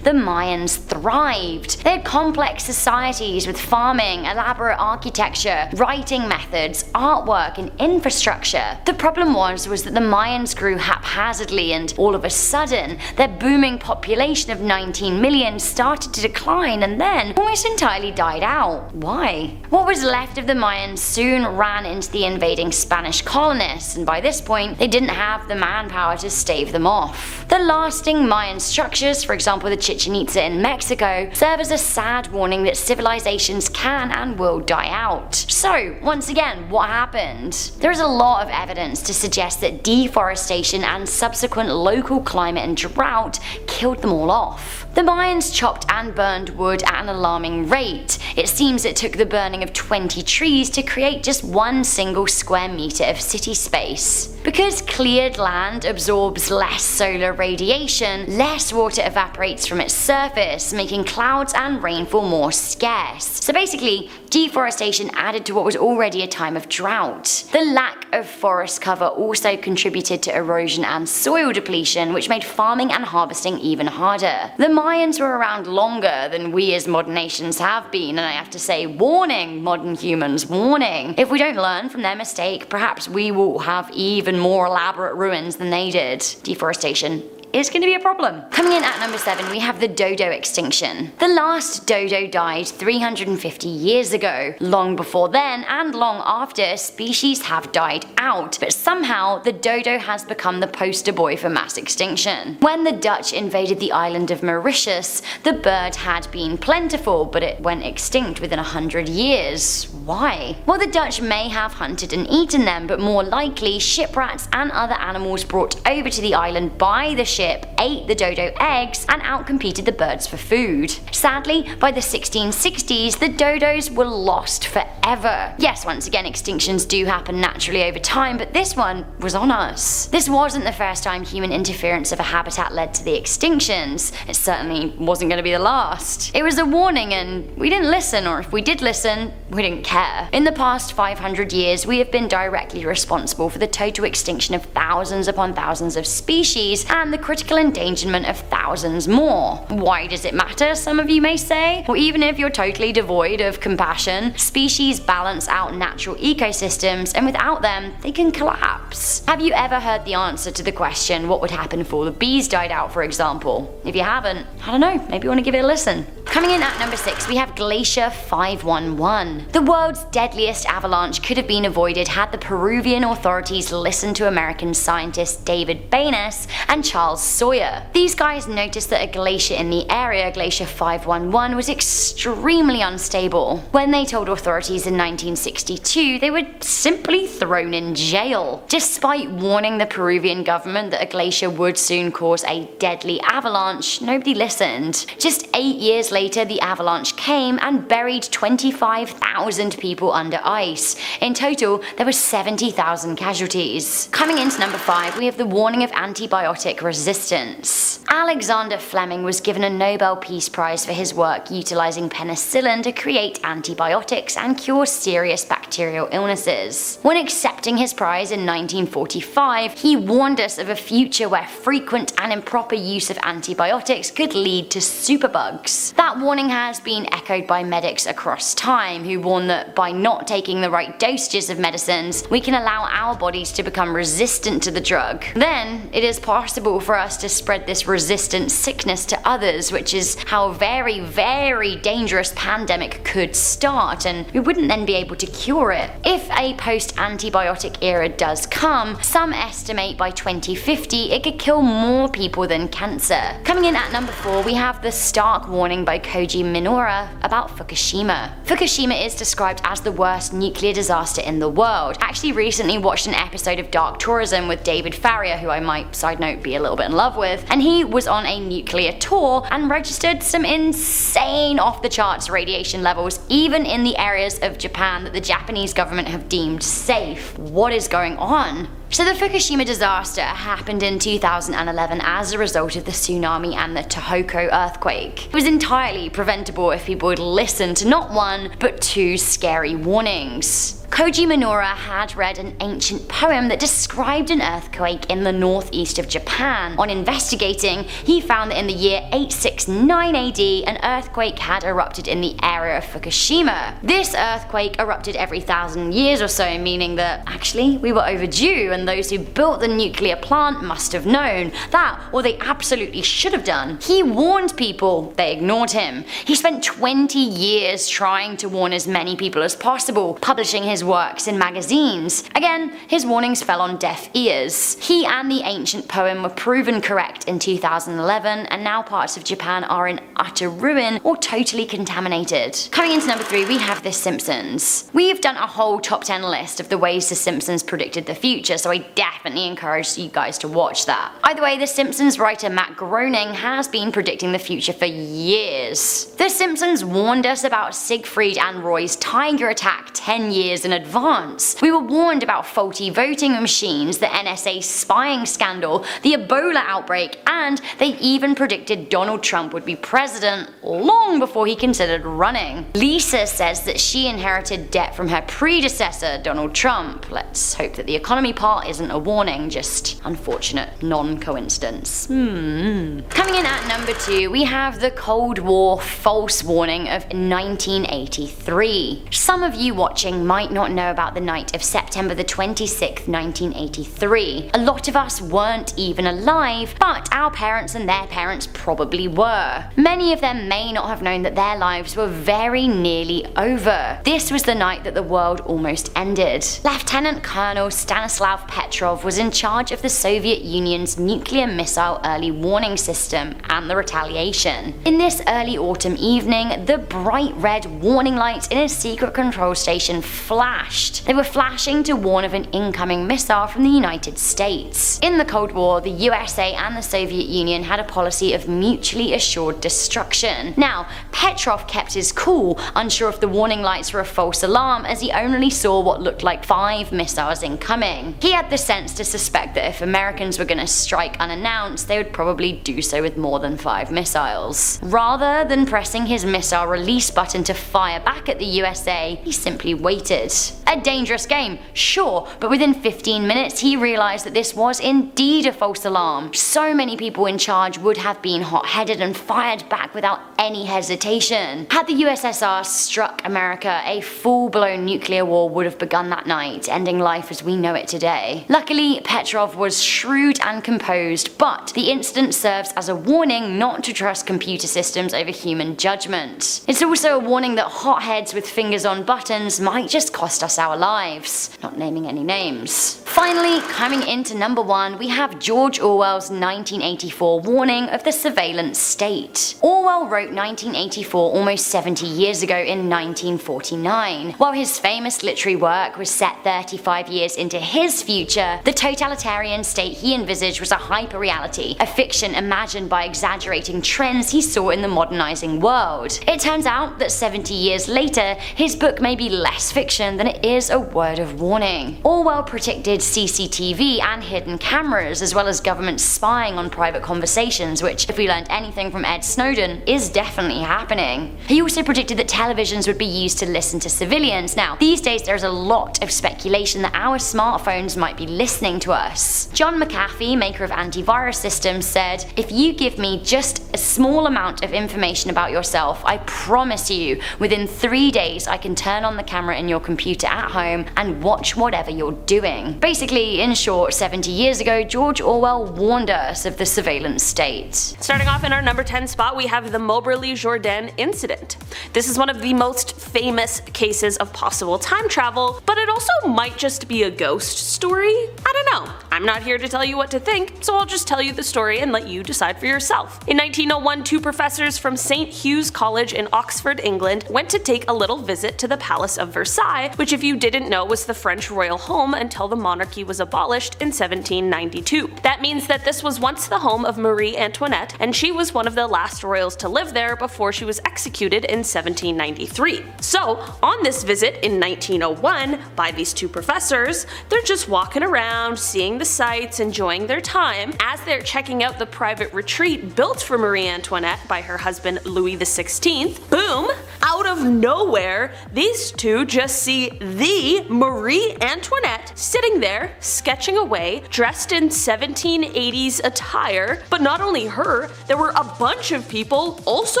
the Mayans thrived. They had complex societies with farming, elaborate architecture, writing methods, artwork, and infrastructure. The problem was that the Mayans grew haphazardly, and all of a sudden, their booming population of 19 million started to decline and then almost entirely died out. Why? What was left of the Mayans soon ran into the invading Spanish colonists, and by this point, they didn't have the manpower to stave them off. The lasting Mayan structures, for example the Chichen Itza in Mexico, serve as a sad warning that civilizations can and will die out. So, once again, what happened? There is a lot of evidence to suggest that deforestation and subsequent local climate and drought killed them all off. The Mayans chopped and burned wood at an alarming rate. It seems it took the burning of 20 trees to create just 1 single square meter of city space. Because cleared land absorbs less solar radiation, less water evaporates from its surface, making clouds and rainfall more scarce. So basically, deforestation added to what was already a time of drought. The lack of forest cover also contributed to erosion and soil depletion, which made farming and harvesting even harder. The Mayans were around longer than we as modern nations have been, and I have to say, warning, modern humans, warning. If we don't learn from their mistake, perhaps we will have even more elaborate ruins than they did. Deforestation is going to be a problem. Coming in at number 7, we have the dodo extinction. The last dodo died 350 years ago. Long before then, and long after, species have died out, but somehow the dodo has become the poster boy for mass extinction. When the Dutch invaded the island of Mauritius, the bird had been plentiful, but it went extinct within 100 years. Why? Well, the Dutch may have hunted and eaten them, but more likely, ship rats and other animals brought over to the island by the ship ate the dodo eggs and outcompeted the birds for food. Sadly, by the 1660s, the dodos were lost forever. Yes, once again, extinctions do happen naturally over time, but this one was on us. This wasn't the first time human interference of a habitat led to the extinctions. It certainly wasn't going to be the last. It was a warning and we didn't listen, or if we did listen, we didn't care. In the past 500 years, we have been directly responsible for the total extinction of thousands upon thousands of species and the critical endangerment of thousands more. Why does it matter, some of you may say? Well, even if you're totally devoid of compassion, species balance out natural ecosystems, and without them, they can collapse. Have you ever heard the answer to the question, what would happen if all the bees died out, for example? If you haven't, I don't know, maybe you want to give it a listen. Coming in at number 6, we have Glacier 511. The world's deadliest avalanche could have been avoided had the Peruvian authorities listened to American scientists David Baynes and Charles Sawyer. These guys noticed that a glacier in the area, Glacier 511, was extremely unstable. When they told authorities in 1962, they were simply thrown in jail. Despite warning the Peruvian government that a glacier would soon cause a deadly avalanche, nobody listened. Just 8 years later, the avalanche came and buried 25,000 people under ice. In total, there were 70,000 casualties. Coming into number 5, we have the warning of antibiotic resistance. Alexander Fleming was given a Nobel Peace Prize for his work utilizing penicillin to create antibiotics and cure serious bacterial illnesses. When accepting his prize in 1945, he warned us of a future where frequent and improper use of antibiotics could lead to superbugs. That warning has been echoed by medics across time, who warn that by not taking the right dosages of medicines, we can allow our bodies to become resistant to the drug. Then, it is possible for us to spread this resistant sickness to others, which is how a very, very dangerous pandemic could start, and we wouldn't then be able to cure it. If a post-antibiotic era does come, some estimate by 2050 it could kill more people than cancer. Coming in at number 4, we have the stark warning by Koji Minoura about Fukushima. Fukushima is described as the worst nuclear disaster in the world. I actually recently watched an episode of Dark Tourism with David Farrier, who I might, side note, be a little bit in love with, and he was on a nuclear tour and registered some insane off-the-charts radiation levels, even in the areas of Japan that the Japanese government have deemed safe. What is going on? So the Fukushima disaster happened in 2011 as a result of the tsunami and the Tohoku earthquake. It was entirely preventable if people would listen to not one, but 2 scary warnings. Koji Minoura had read an ancient poem that described an earthquake in the northeast of Japan. On investigating, he found that in the year 869 AD, an earthquake had erupted in the area of Fukushima. This earthquake erupted every 1,000 years or so, meaning that actually we were overdue, and those who built the nuclear plant must have known that, or they absolutely should have done. He warned people, they ignored him. He spent 20 years trying to warn as many people as possible, publishing his works in magazines. Again, his warnings fell on deaf ears. He and the ancient poem were proven correct in 2011, and now parts of Japan are in utter ruin or totally contaminated. Coming into number 3, we have The Simpsons. We've done a whole top 10 list of the ways The Simpsons predicted the future, so so I definitely encourage you guys to watch that. Either way, The Simpsons writer Matt Groening has been predicting the future for years. The Simpsons warned us about Siegfried and Roy's tiger attack 10 years in advance. We were warned about faulty voting machines, the NSA spying scandal, the Ebola outbreak, and they even predicted Donald Trump would be president long before he considered running. Lisa says that she inherited debt from her predecessor, Donald Trump. Let's hope that the economy part isn't a warning, just unfortunate non-coincidence. Coming in at number 2, we have the Cold War false warning of 1983. Some of you watching might not know about the night of September the 26th, 1983. A lot of us weren't even alive, but our parents and their parents probably were. Many of them may not have known that their lives were very nearly over. This was the night that the world almost ended. Lieutenant Colonel Stanislav Petrov was in charge of the Soviet Union's nuclear missile early warning system and the retaliation. In this early autumn evening, the bright red warning lights in his secret control station flashed. They were flashing to warn of an incoming missile from the United States. In the Cold War, the USA and the Soviet Union had a policy of mutually assured destruction. Now, Petrov kept his cool, unsure if the warning lights were a false alarm, as he only saw what looked like 5 missiles incoming. He had the sense to suspect that if Americans were going to strike unannounced, they would probably do so with more than 5 missiles. Rather than pressing his missile release button to fire back at the USA, he simply waited. A dangerous game, sure, but within 15 minutes he realized that this was indeed a false alarm. So many people in charge would have been hot-headed and fired back without any hesitation. Had the USSR struck America, a full-blown nuclear war would have begun that night, ending life as we know it today. Luckily, Petrov was shrewd and composed, but the incident serves as a warning not to trust computer systems over human judgment. It's also a warning that hotheads with fingers on buttons might just cost us our lives. Not naming any names. Finally, coming into number 1, we have George Orwell's 1984 warning of the surveillance state. Orwell wrote 1984 almost 70 years ago in 1949. While his famous literary work was set 35 years into his future, the totalitarian state he envisaged was a hyper-reality, a fiction imagined by exaggerating trends he saw in the modernizing world. It turns out that 70 years later, his book may be less fiction than it is a word of warning. Orwell predicted CCTV and hidden cameras, as well as government spying on private conversations, which, if we learned anything from Ed Snowden, is definitely happening. He also predicted that televisions would be used to listen to civilians. Now, these days there's a lot of speculation that our smartphones might be listening to us. John McAfee, maker of antivirus systems, said, "If you give me just a small amount of information about yourself, I promise you, within 3 days I can turn on the camera in your computer at home and watch whatever you're doing." Basically, in short, 70 years ago, George Orwell warned us of the surveillance state. Starting off in our number 10 spot, we have the Moberly-Jourdain incident. This is one of the most famous cases of possible time travel, but it also might just be a ghost story? I don't know. I'm not here to tell you what to think, so I'll just tell you the story and let you decide for yourself. In 1901, 2 professors from St. Hugh's College in Oxford, England, went to take a little visit to the Palace of Versailles, which, if you didn't know, was the French royal home until the monarchy was abolished in 1792. That means that this was once the home of Marie Antoinette, and she was one of the last royals to live there before she was executed in 1793. So, on this visit in 1901 by these 2 professors, they're just walking around, seeing the sights, enjoying their time. As they're checking out the private retreat built for Marie Antoinette by her husband Louis XVI, boom! Out of nowhere, these 2 just see the Marie Antoinette sitting there, sketching away, dressed in 1780s attire. But not only her, there were a bunch of people also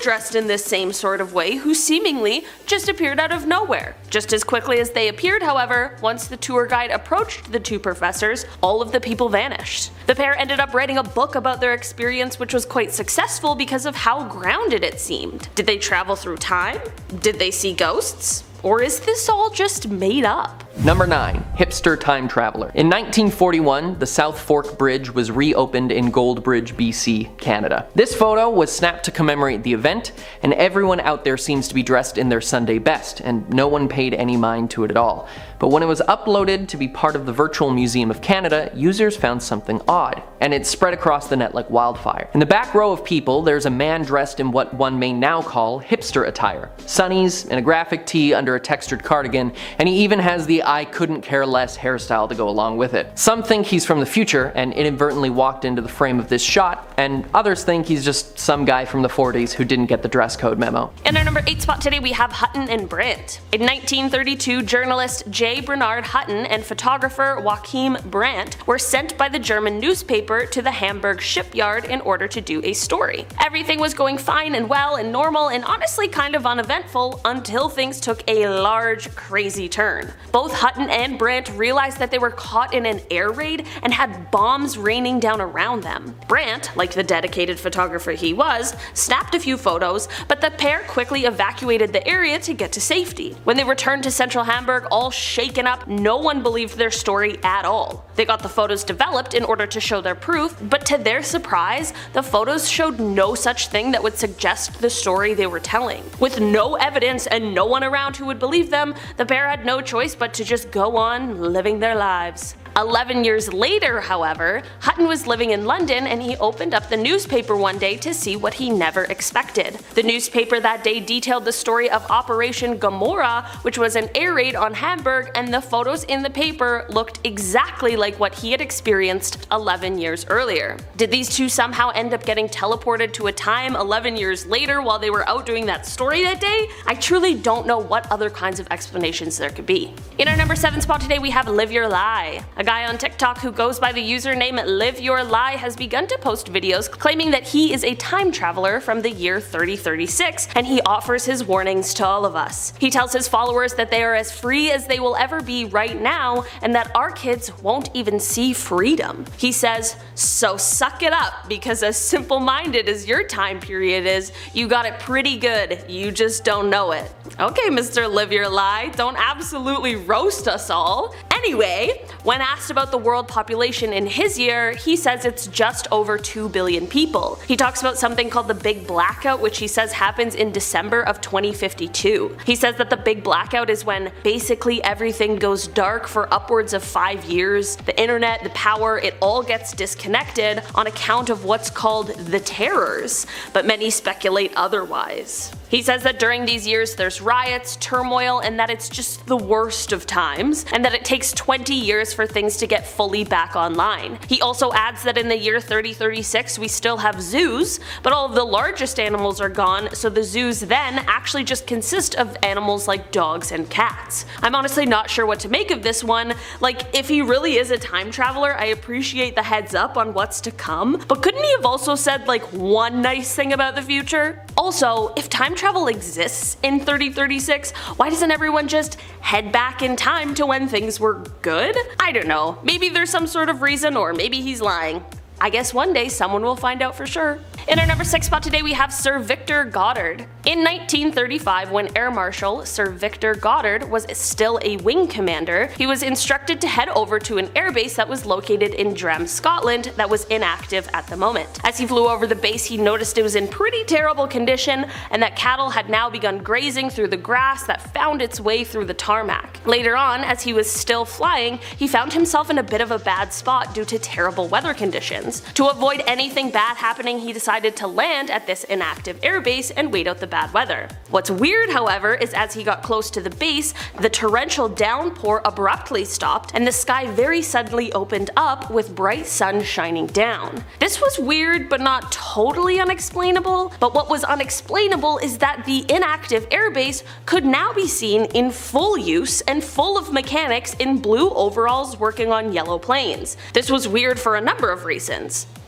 dressed in this same sort of way who seemingly just appeared out of nowhere. Just as quickly as they appeared, however, once the tour guide approached the 2 professors, all of the people vanished. The pair ended up writing a book about their experience, which was quite successful because of how grounded it seemed. Did they travel through time? Did they see ghosts? Or is this all just made up? Number 9. Hipster Time Traveler. In 1941, the South Fork Bridge was reopened in Goldbridge, BC, Canada. This photo was snapped to commemorate the event, and everyone out there seems to be dressed in their Sunday best, and no one paid any mind to it at all. But when it was uploaded to be part of the Virtual Museum of Canada, users found something odd, and it spread across the net like wildfire. In the back row of people, there's a man dressed in what one may now call hipster attire. Sunnies, and a graphic tee under a textured cardigan, and he even has the I couldn't care less hairstyle to go along with it. Some think he's from the future and inadvertently walked into the frame of this shot, and others think he's just some guy from the 40s who didn't get the dress code memo. In our number 8 spot today, we have Hutton and Brandt. In 1932, journalist J. Bernard Hutton and photographer Joachim Brandt were sent by the German newspaper to the Hamburg shipyard in order to do a story. Everything was going fine and well and normal and honestly kind of uneventful until things took a large, crazy turn. Both Hutton and Brandt realized that they were caught in an air raid and had bombs raining down around them. Brandt, like the dedicated photographer he was, snapped a few photos, but the pair quickly evacuated the area to get to safety. When they returned to central Hamburg all shaken up, no one believed their story at all. They got the photos developed in order to show their proof, but to their surprise, the photos showed no such thing that would suggest the story they were telling. With no evidence and no one around who would believe them, the pair had no choice but to just go on living their lives. 11 years later, however, Hutton was living in London and he opened up the newspaper one day to see what he never expected. The newspaper that day detailed the story of Operation Gomorrah, which was an air raid on Hamburg, and the photos in the paper looked exactly like what he had experienced 11 years earlier. Did these two somehow end up getting teleported to a time 11 years later while they were out doing that story that day? I truly don't know what other kinds of explanations there could be. In our number 7 spot today, we have Live Your Lie. A guy on TikTok who goes by the username Live Your Lie has begun to post videos claiming that he is a time traveler from the year 3036, and he offers his warnings to all of us. He tells his followers that they are as free as they will ever be right now, and that our kids won't even see freedom. He says, "So suck it up, because as simple-minded as your time period is, you got it pretty good, you just don't know it." Okay, Mr. Live Your Lie, don't absolutely roast us all. Anyway, when asked about the world population in his year, he says it's just over 2 billion people. He talks about something called the Big Blackout, which he says happens in December of 2052. He says that the Big Blackout is when basically everything goes dark for upwards of 5 years. The internet, the power, it all gets disconnected on account of what's called the terrors, but many speculate otherwise. He says that during these years there's riots, turmoil, and that it's just the worst of times, and that it takes 20 years for things to get fully back online. He also adds that in the year 3036 we still have zoos, but all of the largest animals are gone, so the zoos then actually just consist of animals like dogs and cats. I'm honestly not sure what to make of this one. Like, if he really is a time traveler, I appreciate the heads up on what's to come, but couldn't he have also said like one nice thing about the future? Also, if time travel exists in 3036, why doesn't everyone just head back in time to when things were good? I don't know, maybe there's some sort of reason, or maybe he's lying. I guess one day someone will find out for sure. In our number 6 spot today, we have Sir Victor Goddard. In 1935, when Air Marshal Sir Victor Goddard was still a wing commander, he was instructed to head over to an airbase that was located in Drem, Scotland, that was inactive at the moment. As he flew over the base, he noticed it was in pretty terrible condition, and that cattle had now begun grazing through the grass that found its way through the tarmac. Later on, as he was still flying, he found himself in a bit of a bad spot due to terrible weather conditions. To avoid anything bad happening, he decided to land at this inactive airbase and wait out the bad weather. What's weird, however, is as he got close to the base, the torrential downpour abruptly stopped and the sky very suddenly opened up with bright sun shining down. This was weird but not totally unexplainable, but what was unexplainable is that the inactive airbase could now be seen in full use and full of mechanics in blue overalls working on yellow planes. This was weird for a number of reasons.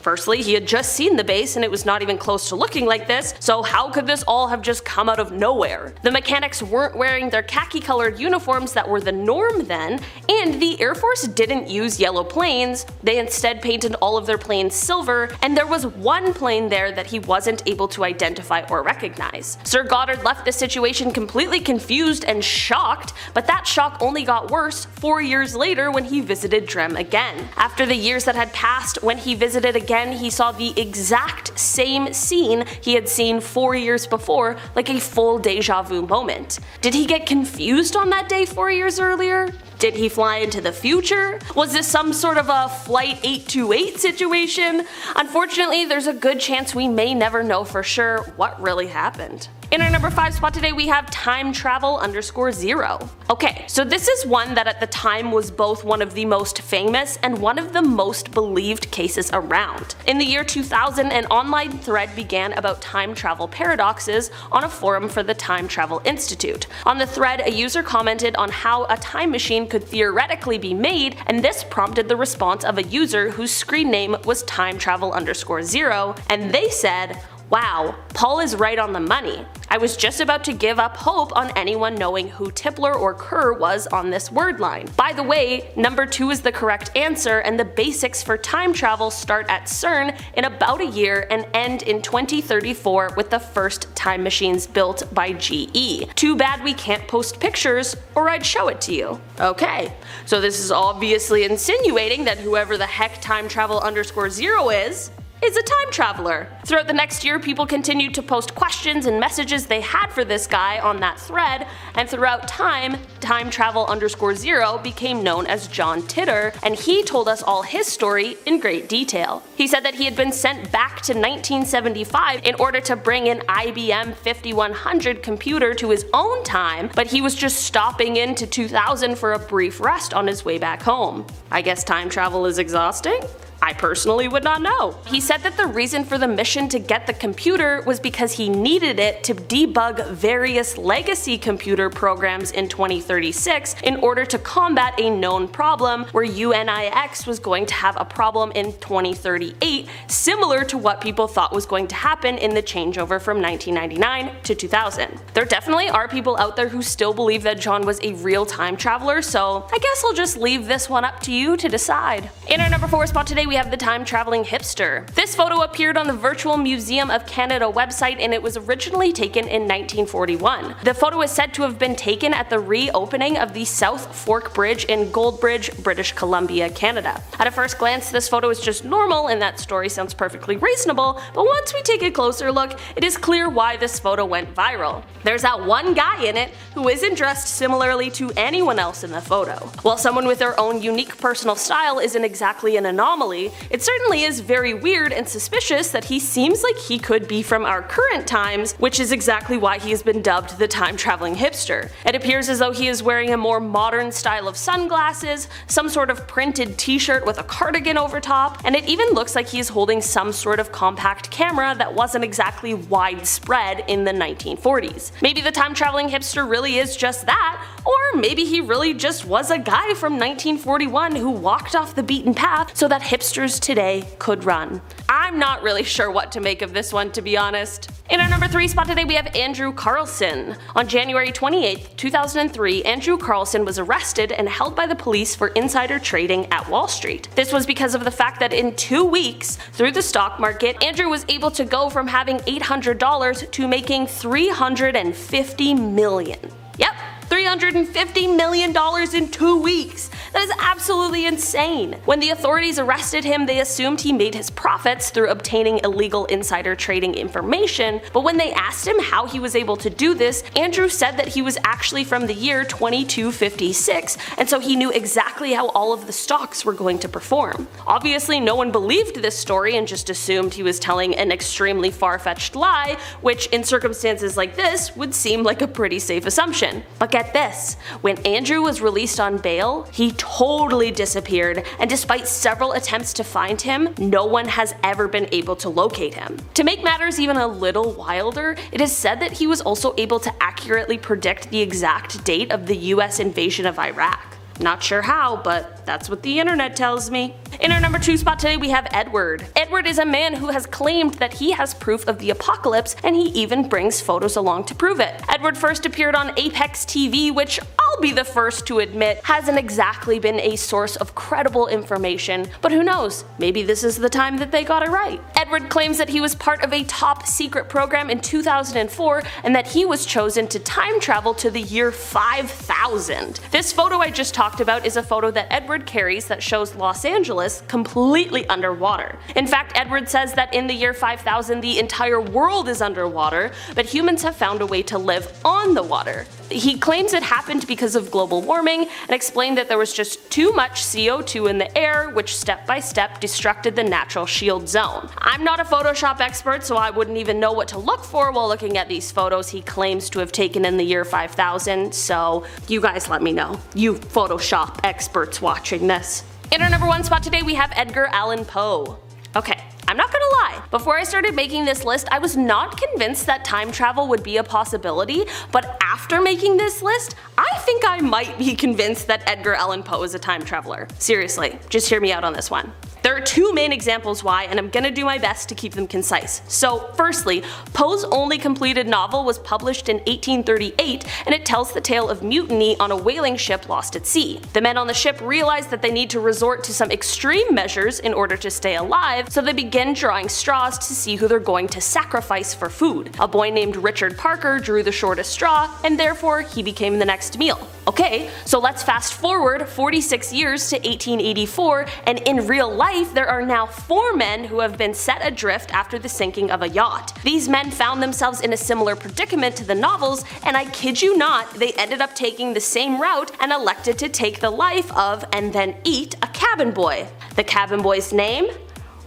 Firstly, he had just seen the base and it was not even close to looking like this, so how could this all have just come out of nowhere? The mechanics weren't wearing their khaki-colored uniforms that were the norm then, and the Air Force didn't use yellow planes. They instead painted all of their planes silver, and there was one plane there that he wasn't able to identify or recognize. Sir Goddard left the situation completely confused and shocked, but that shock only got worse 4 years later when he visited Drem again. After the years that had passed, when he visited again, he saw the exact same scene he had seen 4 years before, like a full deja vu moment. Did he get confused on that day 4 years earlier? Did he fly into the future? Was this some sort of a Flight 828 situation? Unfortunately, there's a good chance we may never know for sure what really happened. In our number 5 spot today we have time travel _0. Okay, so this is one that at the time was both one of the most famous and one of the most believed cases around. In the year 2000, an online thread began about time travel paradoxes on a forum for the Time Travel Institute. On the thread, a user commented on how a time machine could theoretically be made, and this prompted the response of a user whose screen name was time travel _0, and they said, "Wow, Paul is right on the money. I was just about to give up hope on anyone knowing who Tipler or Kerr was on this word line. By the way, number 2 is the correct answer, and the basics for time travel start at CERN in about a year and end in 2034 with the first time machines built by GE. Too bad we can't post pictures, or I'd show it to you." Okay, so this is obviously insinuating that whoever the heck time travel _0 is a time traveler. Throughout the next year, people continued to post questions and messages they had for this guy on that thread, and throughout time travel _0 became known as John Titor, and he told us all his story in great detail. He said that he had been sent back to 1975 in order to bring an IBM 5100 computer to his own time, but he was just stopping into 2000 for a brief rest on his way back home. I guess time travel is exhausting? I personally would not know. He said that the reason for the mission to get the computer was because he needed it to debug various legacy computer programs in 2036 in order to combat a known problem where UNIX was going to have a problem in 2038, similar to what people thought was going to happen in the changeover from 1999 to 2000. There definitely are people out there who still believe that John was a real time traveler, so I guess I'll just leave this one up to you to decide. In our number 4 spot today we have the time traveling hipster. This photo appeared on the Virtual Museum of Canada website, and it was originally taken in 1941. The photo is said to have been taken at the reopening of the South Fork Bridge in Goldbridge, British Columbia, Canada. At a first glance, this photo is just normal and that story sounds perfectly reasonable, but once we take a closer look, it is clear why this photo went viral. There's that one guy in it who isn't dressed similarly to anyone else in the photo. While someone with their own unique personal style isn't exactly an anomaly, it certainly is very weird and suspicious that he seems like he could be from our current times, which is exactly why he has been dubbed the time traveling hipster. It appears as though he is wearing a more modern style of sunglasses, some sort of printed t-shirt with a cardigan over top, and it even looks like he is holding some sort of compact camera that wasn't exactly widespread in the 1940s. Maybe the time traveling hipster really is just that, or maybe he really just was a guy from 1941 who walked off the beaten path so that hipsters today could run. I'm not really sure what to make of this one, to be honest. In our number 3 spot today we have Andrew Carlson. On January 28, 2003, Andrew Carlson was arrested and held by the police for insider trading at Wall Street. This was because of the fact that in 2 weeks, through the stock market, Andrew was able to go from having $800 to making $350 million. Yep, $350 million in 2 weeks. That is absolutely insane. When the authorities arrested him, they assumed he made his profits through obtaining illegal insider trading information, but when they asked him how he was able to do this, Andrew said that he was actually from the year 2256, and so he knew exactly how all of the stocks were going to perform. Obviously, no one believed this story and just assumed he was telling an extremely far-fetched lie, which in circumstances like this would seem like a pretty safe assumption. But get this, when Andrew was released on bail, he totally disappeared, and despite several attempts to find him, no one has ever been able to locate him. To make matters even a little wilder, it is said that he was also able to accurately predict the exact date of the US invasion of Iraq. Not sure how, but that's what the internet tells me. In our number 2 spot today we have Edward. Edward is a man who has claimed that he has proof of the apocalypse, and he even brings photos along to prove it. Edward first appeared on Apex TV, which I'll be the first to admit hasn't exactly been a source of credible information, but who knows, maybe this is the time that they got it right. Edward claims that he was part of a top secret program in 2004 and that he was chosen to time travel to the year 5000. This photo I just talked about is a photo that Edward carries that shows Los Angeles completely underwater. In fact, Edward says that in the year 5000 the entire world is underwater, but humans have found a way to live on the water. He claims it happened because of global warming and explained that there was just too much CO2 in the air, which step by step destructed the natural shield zone. I'm not a Photoshop expert, so I wouldn't even know what to look for while looking at these photos he claims to have taken in the year 5000, so you guys let me know, you Photoshop experts watching this. In our number 1 spot today we have Edgar Allan Poe. Okay, I'm not gonna lie, before I started making this list I was not convinced that time travel would be a possibility, but after making this list, I think I might be convinced that Edgar Allan Poe is a time traveler. Seriously, just hear me out on this one. There are 2 main examples why, and I'm gonna do my best to keep them concise. So firstly, Poe's only completed novel was published in 1838, and it tells the tale of mutiny on a whaling ship lost at sea. The men on the ship realize that they need to resort to some extreme measures in order to stay alive, so they begin drawing straws to see who they're going to sacrifice for food. A boy named Richard Parker drew the shortest straw, and therefore he became the next meal. Okay, so let's fast forward 46 years to 1884, and in real life there are now 4 men who have been set adrift after the sinking of a yacht. These men found themselves in a similar predicament to the novels, and I kid you not, they ended up taking the same route and elected to take the life of and then eat a cabin boy. The cabin boy's name?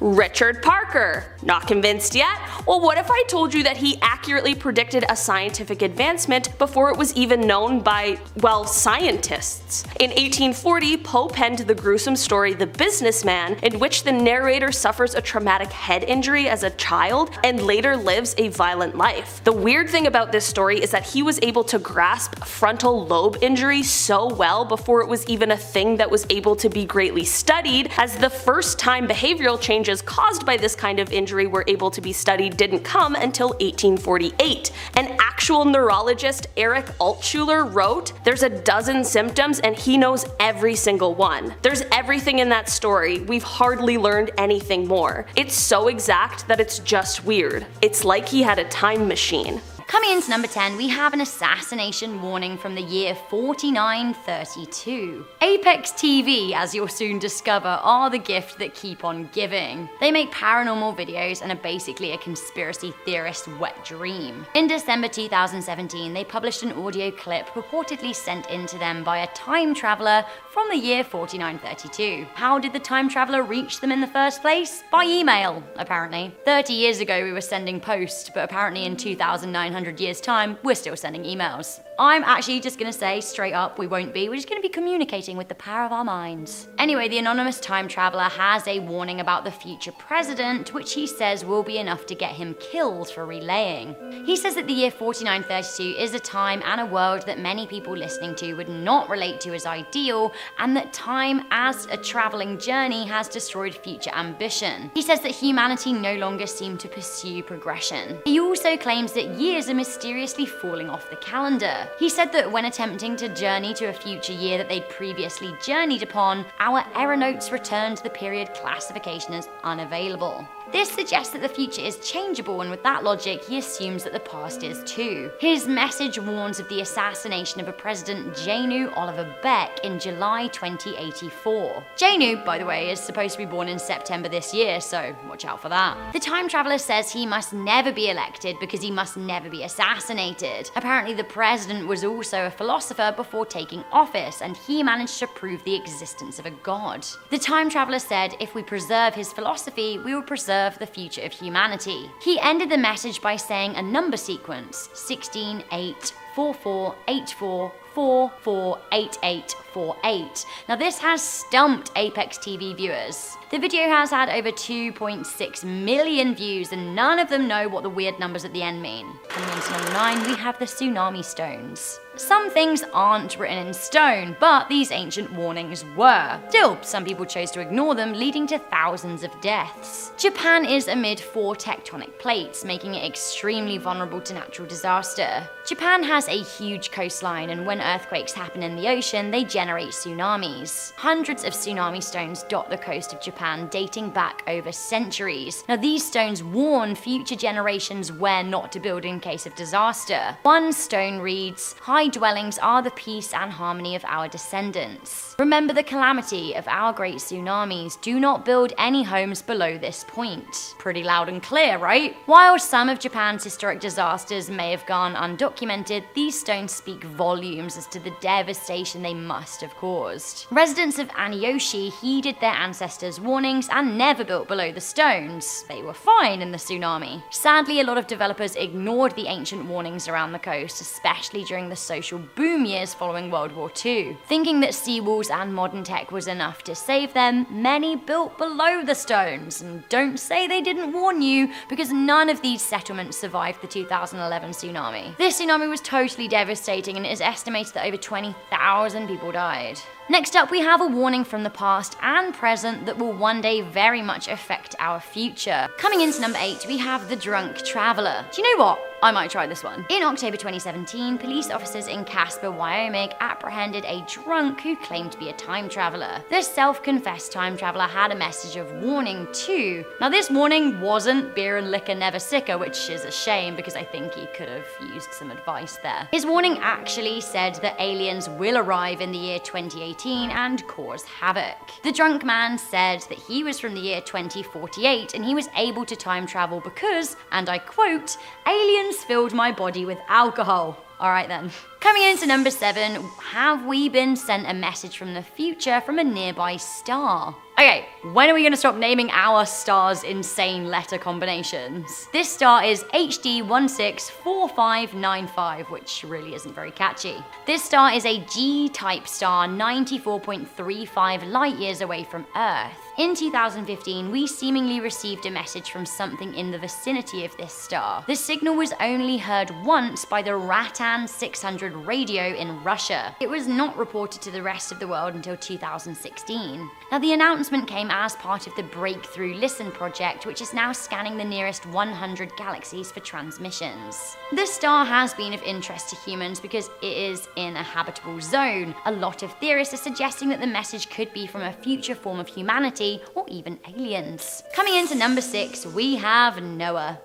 Richard Parker. Not convinced yet? Well, what if I told you that he accurately predicted a scientific advancement before it was even known by, well, scientists? In 1840, Poe penned the gruesome story The Businessman, in which the narrator suffers a traumatic head injury as a child and later lives a violent life. The weird thing about this story is that he was able to grasp frontal lobe injury so well before it was even a thing that was able to be greatly studied, as the first time behavioral changes caused by this kind of injury were able to be studied didn't come until 1848. An actual neurologist, Eric Altschuler, wrote, "There's a dozen symptoms and he knows every single one. There's everything in that story, we've hardly learned anything more. It's so exact that it's just weird. It's like he had a time machine." Coming into number 10, we have an assassination warning from the year 4932. Apex TV, as you'll soon discover, are the gift that keep on giving. They make paranormal videos and are basically a conspiracy theorist's wet dream. In December 2017, they published an audio clip purportedly sent in to them by a time traveler from the year 4932. How did the time traveler reach them in the first place? By email, apparently. 30 years ago we were sending post, but apparently in 2900 years time, we're still sending emails. I'm actually just gonna say straight up, we won't be. We're just gonna be communicating with the power of our minds. Anyway, the anonymous time traveler has a warning about the future president, which he says will be enough to get him killed for relaying. He says that the year 4932 is a time and a world that many people listening to would not relate to as ideal, and that time as a traveling journey has destroyed future ambition. He says that humanity no longer seem to pursue progression. He also claims that years are mysteriously falling off the calendar. He said that when attempting to journey to a future year that they'd previously journeyed upon, our error notes returned to the period classification as unavailable. This suggests that the future is changeable, and with that logic, he assumes that the past is too. His message warns of the assassination of a President Janu Oliver Beck in July 2084. Janu, by the way, is supposed to be born in September this year, so watch out for that. The time traveler says he must never be elected because he must never be assassinated. Apparently the president was also a philosopher before taking office, and he managed to prove the existence of a god. The time traveler said if we preserve his philosophy, we will preserve the future of humanity. He ended the message by saying a number sequence: 16, 8, 4, 4, 8, 4, 4, 4, 8, 8, 4, 8. Now this has stumped Apex TV viewers. The video has had over 2.6 million views, and none of them know what the weird numbers at the end mean. Coming into number 9, we have the Tsunami Stones. Some things aren't written in stone, but these ancient warnings were. Still, some people chose to ignore them, leading to thousands of deaths. Japan is amid 4 tectonic plates, making it extremely vulnerable to natural disaster. Japan has a huge coastline, and when earthquakes happen in the ocean, they generate tsunamis. Hundreds of tsunami stones dot the coast of Japan, dating back over centuries. Now, these stones warn future generations where not to build in case of disaster. One stone reads, "High dwellings are the peace and harmony of our descendants. Remember the calamity of our great tsunamis. Do not build any homes below this point." Pretty loud and clear, right? While some of Japan's historic disasters may have gone undocumented, these stones speak volumes as to the devastation they must have caused. Residents of Aniyoshi heeded their ancestors' warnings and never built below the stones. They were fine in the tsunami. Sadly, a lot of developers ignored the ancient warnings around the coast, especially during the social boom years following World War II. Thinking that seawalls and modern tech was enough to save them, many built below the stones. And don't say they didn't warn you, because none of these settlements survived the 2011 tsunami. This tsunami was totally devastating, and it is estimated that over 20,000 people died. Next up, we have a warning from the past and present that will one day very much affect our future. Coming into number 8, we have the drunk traveler. Do you know what? I might try this one. In October 2017, police officers in Casper, Wyoming apprehended a drunk who claimed to be a time traveler. This self-confessed time traveler had a message of warning too. Now, this warning wasn't beer and liquor never sicker, which is a shame because I think he could have used some advice there. His warning actually said that aliens will arrive in the year 2018 and cause havoc. The drunk man said that he was from the year 2048 and he was able to time travel because, and I quote, "aliens filled my body with alcohol." Alright then. Coming into number 7, have we been sent a message from the future from a nearby star? Okay, when are we going to stop naming our stars insane letter combinations? This star is HD 164595, which really isn't very catchy. This star is a G-type star 94.35 light years away from Earth. In 2015, we seemingly received a message from something in the vicinity of this star. The signal was only heard once by the Ratan 600 radio in Russia. It was not reported to the rest of the world until 2016. Now, the announcement came as part of the Breakthrough Listen project, which is now scanning the nearest 100 galaxies for transmissions. This star has been of interest to humans because it is in a habitable zone. A lot of theorists are suggesting that the message could be from a future form of humanity or even aliens. Coming into number 6, we have Noah.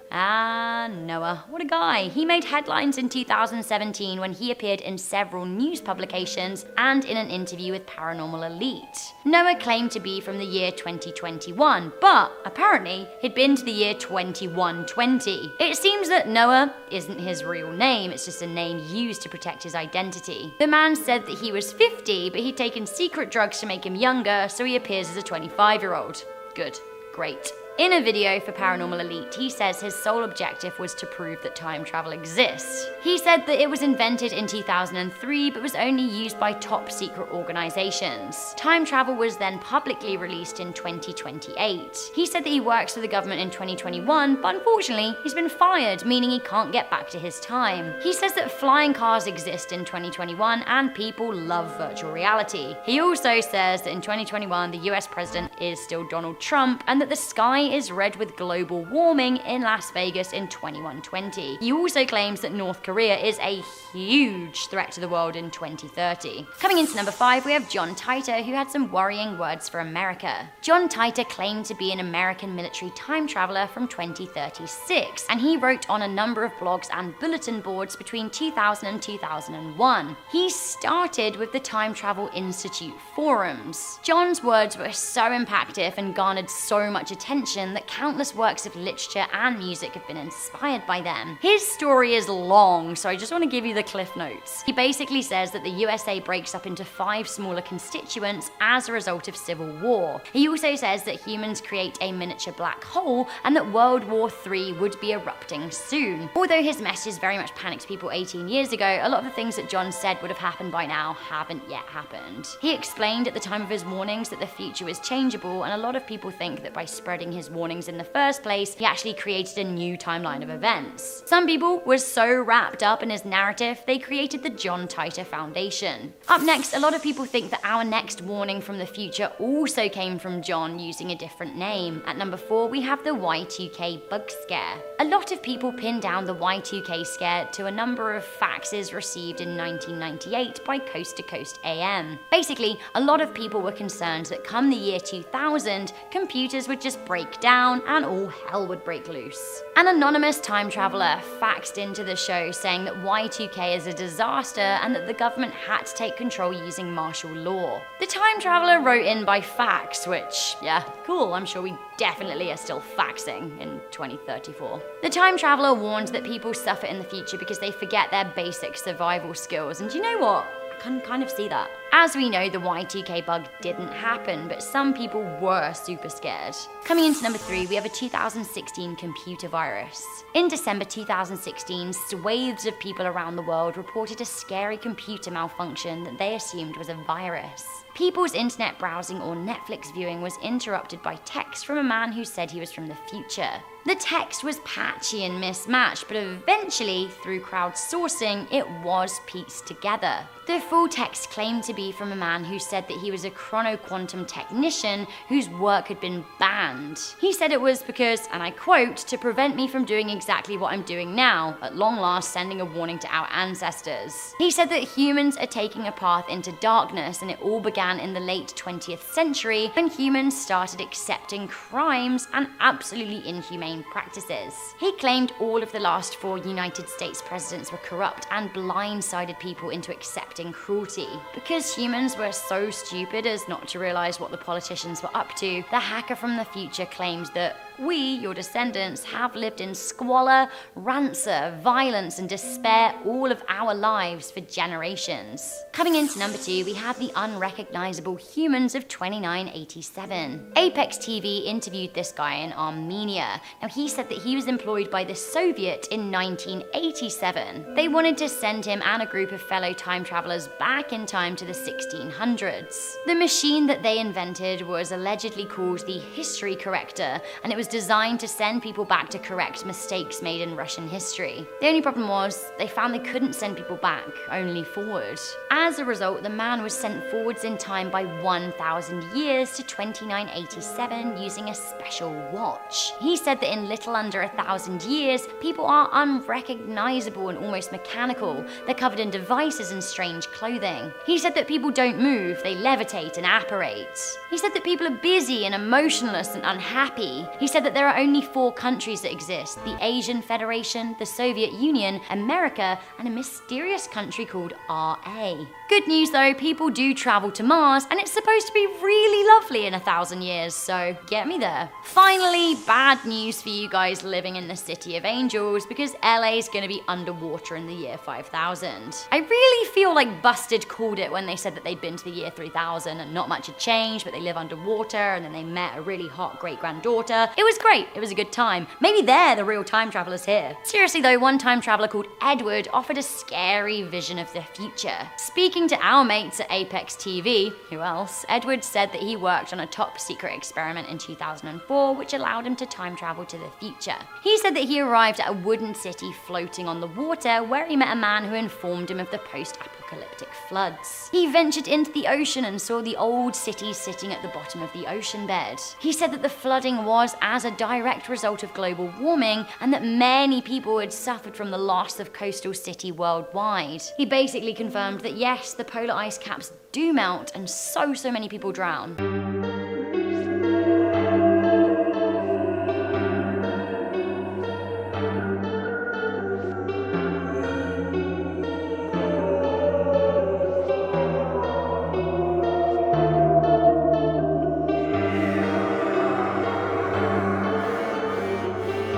Noah, what a guy. He made headlines in 2017 when he appeared in several news publications and in an interview with Paranormal Elite. Noah claimed to be from the year 2021, but apparently he'd been to the year 2120. It seems that Noah isn't his real name, it's just a name used to protect his identity. The man said that he was 50, but he'd taken secret drugs to make him younger, so he appears as a 25-year-old. Good. Great. In a video for Paranormal Elite, he says his sole objective was to prove that time travel exists. He said that it was invented in 2003 but was only used by top secret organizations. Time travel was then publicly released in 2028. He said that he works for the government in 2021, but unfortunately he's been fired, meaning he can't get back to his time. He says that flying cars exist in 2021 and people love virtual reality. He also says that in 2021 the US president is still Donald Trump and that the sky is red with global warming in Las Vegas in 2120. He also claims that North Korea is a huge threat to the world in 2030. Coming into number 5, we have John Titor, who had some worrying words for America. John Titor claimed to be an American military time traveler from 2036, and he wrote on a number of blogs and bulletin boards between 2000 and 2001. He started with the Time Travel Institute forums. John's words were so impactful and garnered so much attention that countless works of literature and music have been inspired by them. His story is long, so I just want to give you the cliff notes. He basically says that the USA breaks up into 5 smaller constituents as a result of civil war. He also says that humans create a miniature black hole and that World War III would be erupting soon. Although his message very much panicked people 18 years ago, a lot of the things that John said would have happened by now haven't yet happened. He explained at the time of his warnings that the future was changeable, and a lot of people think that by spreading his his warnings in the first place, he actually created a new timeline of events. Some people were so wrapped up in his narrative, they created the John Titor Foundation. Up next, a lot of people think that our next warning from the future also came from John using a different name. At number 4, we have the Y2K bug scare. A lot of people pin down the Y2K scare to a number of faxes received in 1998 by Coast to Coast AM. Basically, a lot of people were concerned that come the year 2000, computers would just break down and all hell would break loose. An anonymous time traveler faxed into the show saying that Y2K is a disaster and that the government had to take control using martial law. The time traveler wrote in by fax, which, yeah, cool, I'm sure we definitely are still faxing in 2034. The time traveler warned that people suffer in the future because they forget their basic survival skills, and you know what? I can kind of see that. As we know, the Y2K bug didn't happen, but some people were super scared. Coming into number 3, we have a 2016 computer virus. In December 2016, swathes of people around the world reported a scary computer malfunction that they assumed was a virus. People's internet browsing or Netflix viewing was interrupted by text from a man who said he was from the future. The text was patchy and mismatched, but eventually, through crowdsourcing, it was pieced together. The full text claimed to be from a man who said that he was a chronoquantum technician whose work had been banned. He said it was because, and I quote, to prevent me from doing exactly what I'm doing now, at long last sending a warning to our ancestors. He said that humans are taking a path into darkness, and it all began in the late 20th century when humans started accepting crimes and absolutely inhumane practices. He claimed all of the last 4 United States presidents were corrupt and blindsided people into accepting cruelty. Because humans were so stupid as not to realize what the politicians were up to, the hacker from the future claimed that we, your descendants, have lived in squalor, rancor, violence, and despair all of our lives for generations. Coming into number 2, we have the unrecognizable humans of 2987. Apex TV interviewed this guy in Armenia. Now, he said that he was employed by the Soviet in 1987. They wanted to send him and a group of fellow time travelers back in time to the 1600s. The machine that they invented was allegedly called the History Corrector, and it was designed to send people back to correct mistakes made in Russian history. The only problem was, they found they couldn't send people back, only forward. As a result, the man was sent forwards in time by 1,000 years to 2987 using a special watch. He said that in little under 1,000 years, people are unrecognizable and almost mechanical. They're covered in devices and strange clothing. He said that people don't move, they levitate and apparate. He said that people are busy and emotionless and unhappy. He said that there are only 4 countries that exist: the Asian Federation, the Soviet Union, America, and a mysterious country called RA. Good news though, people do travel to Mars, and it's supposed to be really lovely in 1,000 years, so get me there. Finally, bad news for you guys living in the City of Angels, because LA is going to be underwater in the year 5000. I really feel like Busted called it when they said that they'd been to the year 3000 and not much had changed, but they live underwater, and then they met a really hot great-granddaughter. It was great, it was a good time. Maybe they're the real time travelers here. Seriously though, one time traveler called Edward offered a scary vision of the future. Speaking to our mates at Apex TV, who else, Edward said that he worked on a top secret experiment in 2004 which allowed him to time travel to the future. He said that he arrived at a wooden city floating on the water where he met a man who informed him of the post-apocalyptic floods. He ventured into the ocean and saw the old city sitting at the bottom of the ocean bed. He said that the flooding was as a direct result of global warming and that many people had suffered from the loss of coastal city worldwide. He basically confirmed that yes, the polar ice caps do melt and so many people drown.